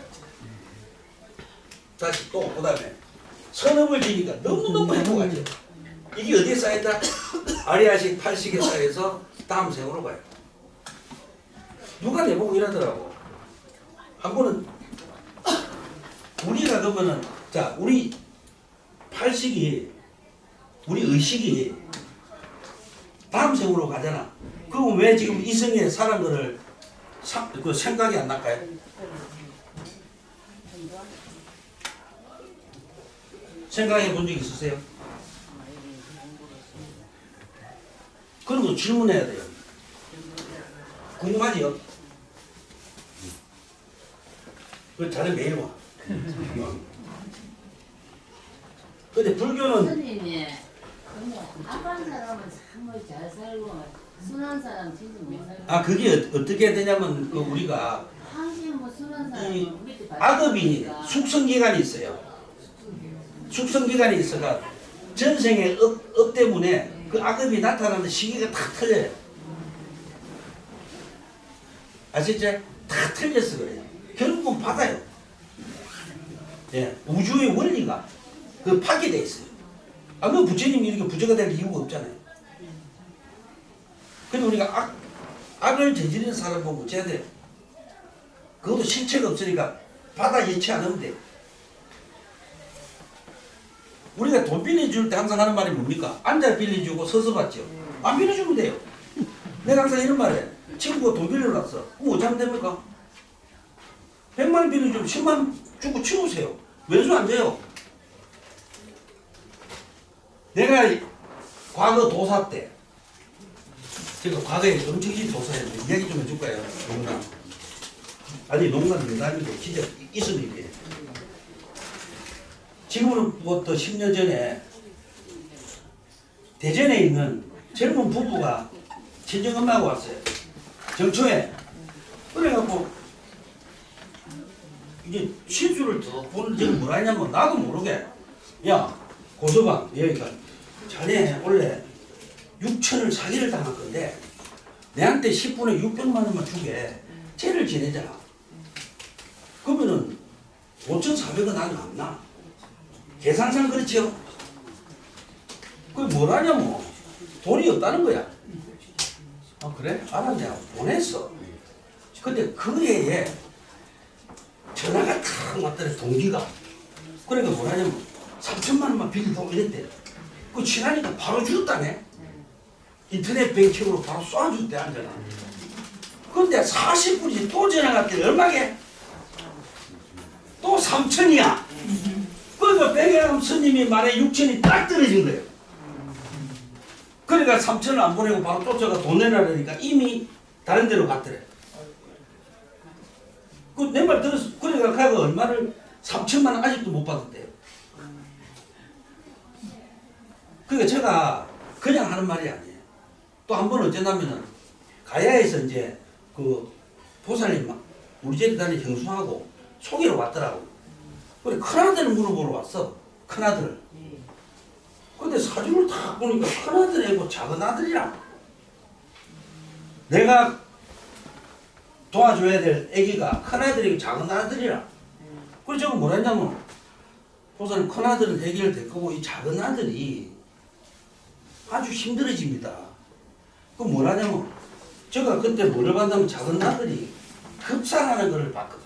다시 또 그다음에 선업을 지니까 너무너무 행복하죠. 이게 어디에 쌓였다? 아리아식 팔식에 쌓여서 다음 생으로 가요. 누가 내보고 이러더라고. 한 번은 우리가 그러면은 자 우리 팔식이 우리 의식이 다음 생으로 가잖아. 그럼 왜 지금 이성에 살은 거를 그 생각이 안 날까요? 생각해 본 적 있으세요? 그런 거 질문해야 돼요. 궁금하지요? 그 자네 매일 와. 근데 불교는 선생님이 악한 사람은 정말 잘 살고 순한 사람 진짜 못 살고. 아 그게 어떻게 되냐면 그 우리가 항상 뭐 순한 이 사람은 밑에 악업이 숙성 기간이 있어요. 숙성 기간이 있어가 전생의 업 때문에 그 악업이 나타나는 시기가 다 틀려요. 아시죠? 다 틀려서 그래요. 결국은 받아요. 예, 우주의 원리가 그 파괴돼 있어요. 아, 그 부처님이 이렇게 부처가 될 이유가 없잖아요. 근데 우리가 악을 저지르는 사람 보고 어째야 돼요? 그것도 실체가 없으니까 받아 예치 않으면 돼. 우리가 돈 빌려줄 때 항상 하는 말이 뭡니까? 앉아 빌려주고 서서 받죠. 안 빌려주면 돼요. 내가 항상 이런 말 해. 친구가 돈 빌려놨어. 그럼 어쩌면 됩니까? 100만 원 빌려주면 10만 원 주고 치우세요. 왼수 안 돼요. 내가 과거 도사 때 제가 과거에 엄청진 도사였는데 이야기 좀 해줄까요? 농담. 아니 농담 농담인데 진짜 있은 일이에요. 지금으로부터 10년 전에 대전에 있는 젊은 부부가 친정엄마하고 왔어요. 정초에. 그래갖고 이제 신수를 더 보는 적은 뭐라 했냐면 나도 모르게 야 고서방 여기가 자네 원래 6천을 사기를 당할 건데 내한테 10분에 600만 원만 주게 죄를 지내자. 그러면은 5,400원 안 남나? 계산상 그렇지요? 그게 뭐라냐면 돈이 없다는 거야. 아 그래? 알았네 하고 보냈어. 근데 그 해에 전화가 탁 왔더니 동기가 그러니까 뭐라냐면 3천만 원만 빌리고 이랬대. 그 지나니까 바로 줬다네. 인터넷 뱅킹으로 바로 쏴줬대 앉아나. 근데 40분이 또 전화가 왔더니 얼마게? 또 3천이야. 그러니까 백예람 스님이 말에 6천이 딱 떨어진 거예요. 그러니까 3천을 안 보내고 바로 쫓아가 돈 내놔라니까 이미 다른 데로 갔더래. 그 내 말 들었어. 그러니까 그가 얼마를 3천만 원 아직도 못 받았대요. 그러니까 제가 그냥 하는 말이 아니에요. 또 한 번 어쨌냐면은 가야에서 이제 그 보살님 우리 집에 다니는 형수하고 소개로 왔더라고. 그래 큰아들을 물어보러 왔어. 큰아들을. 예. 근데 사진을 딱 보니까 큰아들이고 작은아들이랑 내가 도와줘야 될 애기가 큰아들이고 작은아들이랑 그래서 저거 뭐라 했냐면 보살님 큰아들은 해결됐고 이 작은아들이 아주 힘들어집니다. 그 뭐라냐면 제가 그때 뭐를 봤냐면 작은아들이 급상하는 거를 봤거든.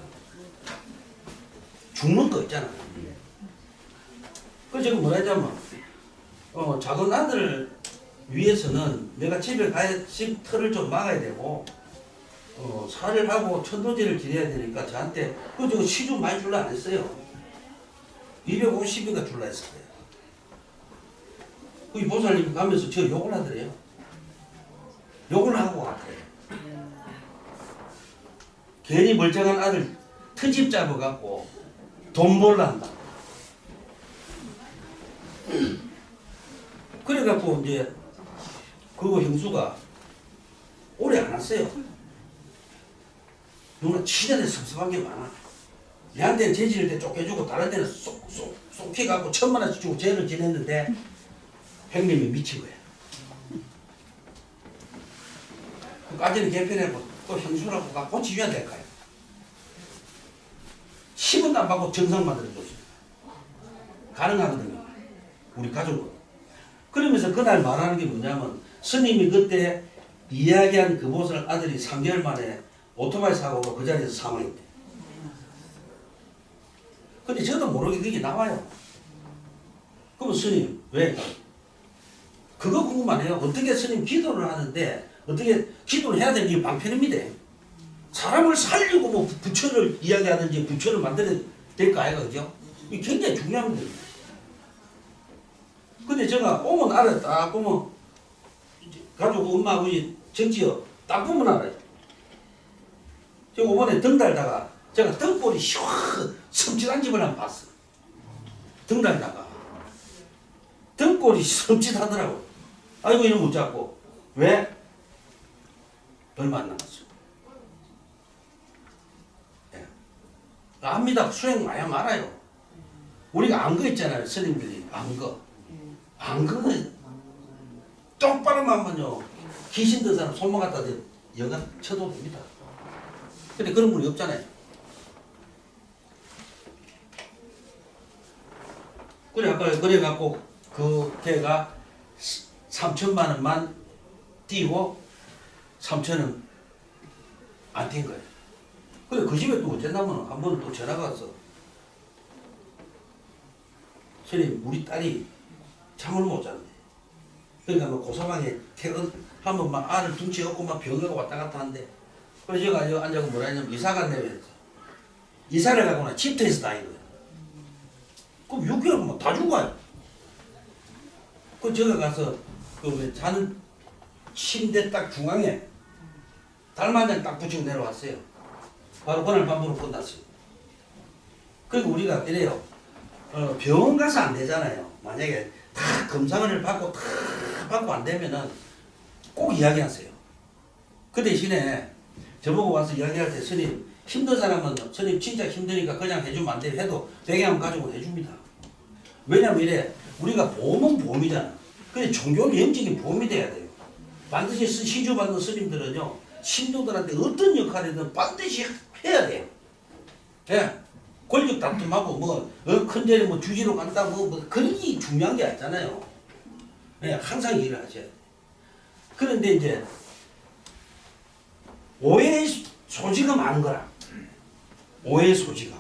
죽는 거 있잖아. 그래서 제가 뭐라 했냐면 작은 아들을 위해서는 내가 집에 가야 집 털을 좀 막아야 되고 살을 하고 천도제를 지내야 되니까 저한테 저 시중 많이 줄라 안 했어요. 250인가 줄라 했어요. 그 보살님이 가면서 저 욕을 하더래요. 욕을 하고 갔대요. 괜히 멀쩡한 아들 트집 잡아갖고 돈 벌라 한다. 그래갖고 이제 그거 형수가 오래 안 왔어요. 누나 치전에 섭섭한 게 많아. 얘한테는 재질일 때 쫓겨주고 다른 데는 쏙 해갖고 1,000,000원씩 주고 죄를 지냈는데 형님이 미친 거야. 그까지는 개편해고 또 형수라고 가 고치줘야 될 거야. 10원도 안 받고 정성 만들어줬어요. 가능하거든요. 우리 가족은. 그러면서 그날 말하는 게 뭐냐면 스님이 그때 이야기한 그 보살 아들이 3개월 만에 오토바이 사고가 그 자리에서 사망했대. 근데 저도 모르게 그게 나와요. 그러면 스님 왜? 그거 궁금하네요. 어떻게 스님 기도를 하는데 어떻게 기도를 해야 되는 게 방편입니다. 사람을 살리고 뭐 부처를 이야기하든지 부처를 만들어야 될까 아이가 그죠? 이게 굉장히 중요합니다. 근데 제가 오면 알아요. 딱 보면 가족 엄마 아버지 정지요. 딱 보면 알아요. 제가 이번에 등 달다가 제가 등골이 시원한 섬찟한 집을 한번 봤어. 등 달다가 등골이 섬찟하더라고. 아이고 이놈 못 잡고 왜? 얼마 안 남았어. 예. 압니다. 수행 많이 말아요. 우리가 안 거 있잖아요. 스님들이 안 거. 안 거는 똑바로만 하면요. 귀신 든 사람 손만 갖다 대 영감 쳐도 됩니다. 근데 그런 분이 없잖아요. 그래 아까 그래갖고 그 걔가 3천만 원만 띄고 3천원 안 띈 거예요. 근데 그 집에 또 어쨌냐면 한 번 또 전화가 왔어. 스님 우리 딸이 잠을 못 자는데 그러니까 뭐 고소방에 퇴근하면 막 알을 둥치 업고 막 병원에 왔다 갔다 하는데 그래서 제가 여기 앉아서 뭐라 했냐면 이사 간다며 이사를 가거나 집터에서 다니거든. 그럼 6개월만 다 죽어요. 그 제가 가서 그 자는 침대 딱 중앙에 달만장 딱 붙이고 내려왔어요. 바로 그날 밤으로 끝났어요. 그러니까 우리가 이래요. 병원 가서 안 되잖아요. 만약에 다 검사를 받고 다 받고 안 되면은 꼭 이야기하세요. 그 대신에 저보고 와서 이야기할 때 스님 힘든 사람은 스님 진짜 힘드니까 그냥 해주면 안 돼요. 해도 배경함 가지고 해줍니다. 왜냐면 이래 우리가 보험은 보험이잖아. 근데 종교는 영적인 보험이 돼야 돼요. 반드시 시주 받는 스님들은요 신도들한테 어떤 역할이든 반드시 해야 돼요. 예. 권력 다툼하고 큰 절에 뭐 주지로 간다 뭐 그런 게 중요한 게 아니잖아요. 예, 항상 일을 하셔야 돼요. 그런데 이제 오해의 소지가 많은 거라. 오해의 소지가.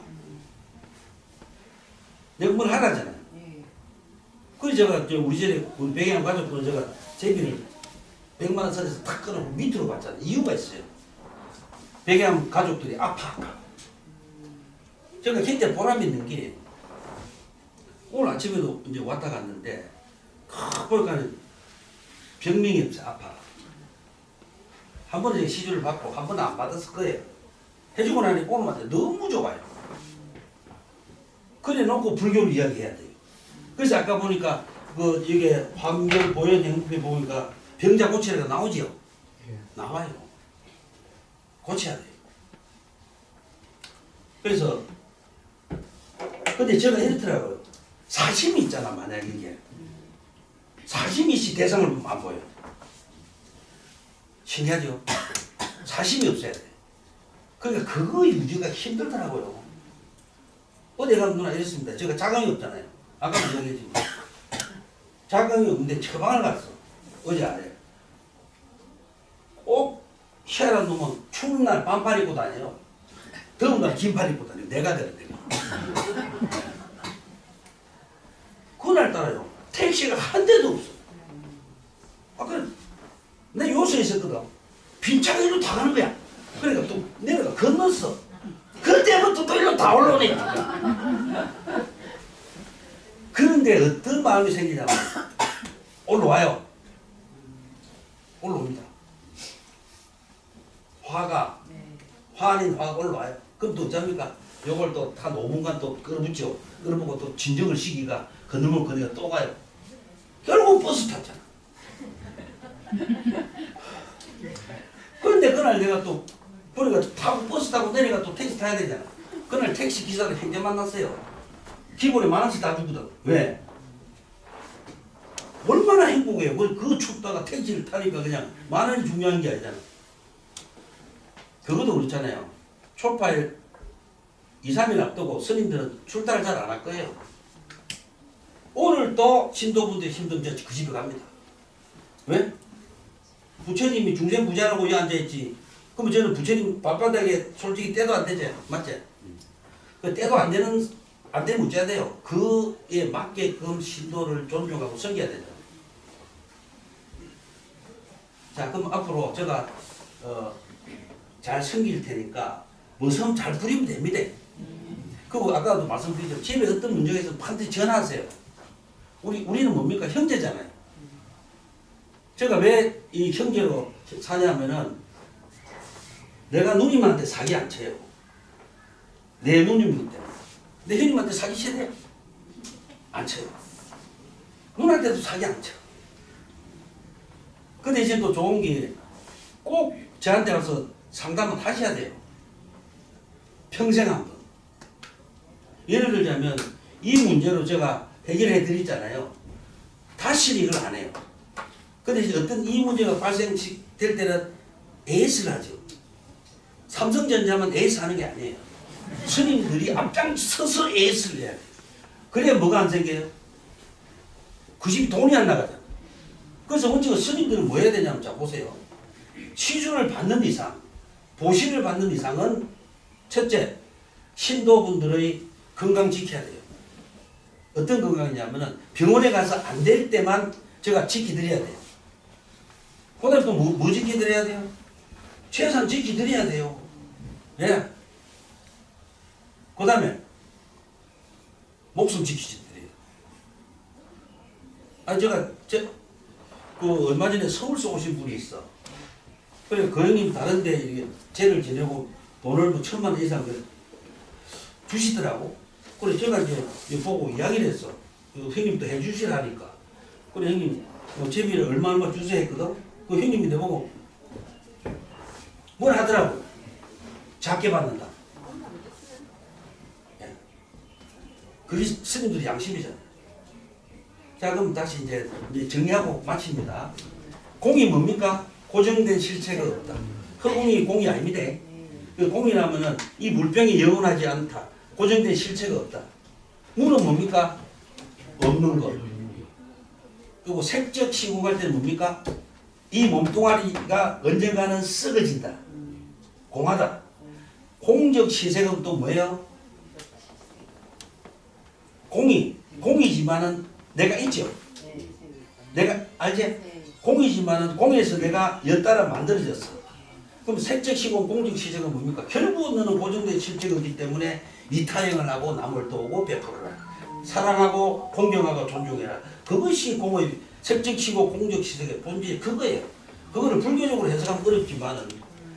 내가 뭘 하라잖아요. 그래서 제가 우리 집에 우리 백양 가족들은 제가 제비를 100만 원 선에서 탁 끊어서 밑으로 봤잖아요. 이유가 있어요. 백양 가족들이 아파. 제가 굉장히 보람 있는 게 오늘 아침에도 이제 왔다 갔는데 보니까 병명이 없어. 아파. 한 번은 시주를 받고 한 번은 안 받았을 거예요. 해주고 나니 오늘마다 너무 좋아요. 그래 놓고 불교를 이야기해야 돼요. 그래서 아까 보니까 이게 환경 보현 행복에 보니까 병자 고치라가 나오지요? 예. 나와요. 고쳐야 돼요. 그래서 근데 제가 이렇더라고요. 사심이 있잖아. 만약 이게 사심이 씨 대상을 안 보여. 신기하죠? 사심이 없어야 돼. 그러니까 그거 유지가 힘들더라고요. 어디 가면 누나 이랬습니다. 제가 자강이 없잖아요. 아까 이야기했지만 자강이 없는데 처방을 갔어. 어제 아래. 꼭 희한한 놈은 추운 날 반팔 입고 다녀요. 더운 날 긴팔 입고 다녀요. 내가 되는 내가. 그날따라요. 택시가 한 대도 없어. 아까 내 요새 있었거든. 빈차가 다 가는 거야. 그러니까 또 내가 건넜어. 그때부터 또 일로 다 올라오네. 그런데 어떤 마음이 생기냐면 올라와요. 올라옵니다. 화가 화 아닌 화가 올라와요. 그럼 또 어쩝니까? 요걸 또 한 5분간 또 끌어붙죠. 끌어보고 또 진정을 시기가 건너면 그네가 또 가요. 결국 버스 탔잖아. 그런데 그날 내가 또 그러니까 타고 버스 타고 내려가 또 택시 타야 되잖아. 그날 택시 기사를 행제 만났어요. 기본에 10,000원씩 다 주거든. 왜? 얼마나 행복해. 그 춥다가 택시를 타니까 그냥 10,000원이 중요한 게 아니잖아. 그것도 그렇잖아요. 초파일 2, 3일 앞두고 스님들은 출타를 잘 안 할 거예요. 오늘 또 신도분들 힘들면 그 집에 갑니다. 왜? 부처님이 중생부자라고 여기 앉아있지. 그러면 저는 부처님 발바닥에 솔직히 때도 안 되죠. 맞지? 그 때도 안 되면 어째야 돼요. 그에 맞게끔 신도를 존중하고 섬겨야 되죠. 자, 그럼 앞으로 제가 잘 섬길 테니까 머섬 잘 부리면 됩니다. 그리고 아까도 말씀드렸죠. 집에 어떤 문제가 있으면 반드시 전화하세요. 우리는 뭡니까? 형제잖아요. 제가 왜 이 형제로 사냐면은 내가 누님한테 사기 안 쳐요. 내 누님이기 때문에. 내 형님한테 사기 쳐요? 안 쳐요. 누나한테도 사기 안 쳐. 그 대신 또 좋은 게 꼭 저한테 와서 상담을 하셔야 돼요. 평생 한 번. 예를 들자면 이 문제로 제가 해결해 드리잖아요. 다시는 이걸 안 해요. 근데 어떤 이 문제가 발생될 때는 AS를 하죠. 삼성전자만 AS 하는 게 아니에요. 스님들이 앞장서서 AS를 해야 돼요. 그래야 뭐가 안 생겨요? 그 집이 돈이 안 나가잖아. 그래서 먼저 스님들은 뭐 해야 되냐면 자 보세요. 시주를 받는 이상, 보시를 받는 이상은 첫째, 신도분들의 건강 지켜야 돼요. 어떤 건강이냐면은 병원에 가서 안 될 때만 제가 지켜드려야 돼요. 그 다음에 또 뭐 지켜드려야 돼요? 최소한 지켜드려야 돼요. 예. 그 다음에 목숨 지키셔드려요. 그 얼마 전에 서울서 오신 분이 있어. 그래 그 형님 다른데 이렇게 죄를 지내고 돈을 뭐 1,000만 원 이상 주시더라고. 그래 제가 이제 보고 이야기를 했어. 그 형님도 해주시라니까. 그래 형님 제비를 얼마 주세요 했거든. 그 형님이 내보고 뭘 하더라고. 작게 받는다. 예. 그게 스님들이 양심이잖아. 자 그럼 다시 이제 정리하고 마칩니다. 공이 뭡니까? 고정된 실체가 없다. 허공이 공이 아닙니다. 그 공이라면은 이 물병이 영원하지 않다. 고정된 실체가 없다. 물은 뭡니까? 없는 것. 그리고 색적 시공할 때는 뭡니까? 이 몸뚱아리가 언젠가는 썩어진다. 공하다. 공적 시색은 또 뭐예요? 공이지만은 내가 있죠. 내가 알지? 공이지만은 공에서 내가 엿따라 만들어졌어. 그럼 색적 시공, 공적 시색은 뭡니까? 결국은 너는 고정된 실체가 없기 때문에 이타행을 하고 남을 도우고 베풀어라. 사랑하고 공경하고 존중해라. 그것이 공의 색적 시고 공적 시색의 본질이 그거예요. 그거를 불교적으로 해석하면 어렵지만은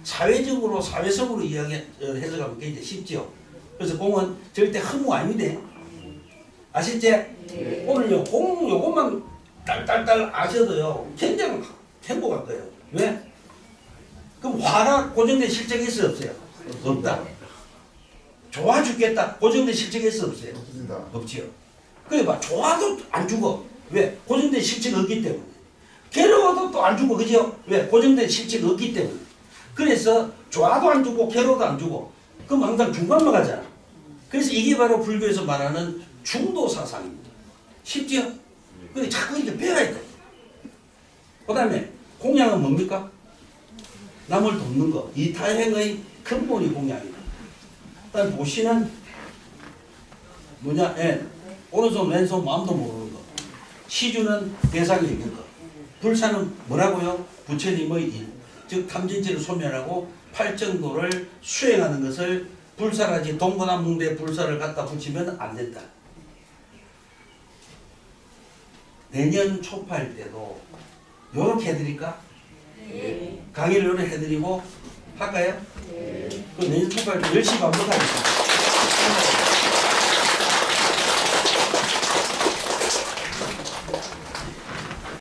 사회적으로 사회성으로 해석하면 굉장히 쉽죠. 그래서 공은 절대 허무 아닙니다. 아실지? 오늘요 공 요것만 딸딸딸 아셔도요 굉장히 행복할 거예요. 왜? 그럼 화가 고정된 실적이 있어 없어요? 없다. 좋아 죽겠다. 고정된 실적이 있어 없어요? 없습니다. 없지요. 그래 봐. 좋아도 안 죽어. 왜? 고정된 실적이 없기 때문에. 괴로워도 또 안 죽어. 그죠? 왜? 고정된 실적이 없기 때문에. 그래서 좋아도 안 주고 괴로워도 안 주고 그럼 항상 중간만 가잖아. 그래서 이게 바로 불교에서 말하는 중도 사상입니다. 쉽죠? 근데 자꾸 이렇게 배워야 돼. 그 다음에 공양은 뭡니까? 남을 돕는 거. 이타행의 근본이 공양이다. 그 다음에 보시는 뭐냐? 오른손 왼손 마음도 모르는 거. 시주는 대상이 있는 거. 불사는 뭐라고요? 부처님의 일. 즉 탐진치를 소멸하고 팔정도를 수행하는 것을 불사라지 동고남북대 불사를 갖다 붙이면 안 된다. 내년 초파일 때도 요렇게 해드릴까? 네. 강의를 요렇게 해드리고 할까요? 그 내년 초파일 때 10시 반부터 하겠습니다.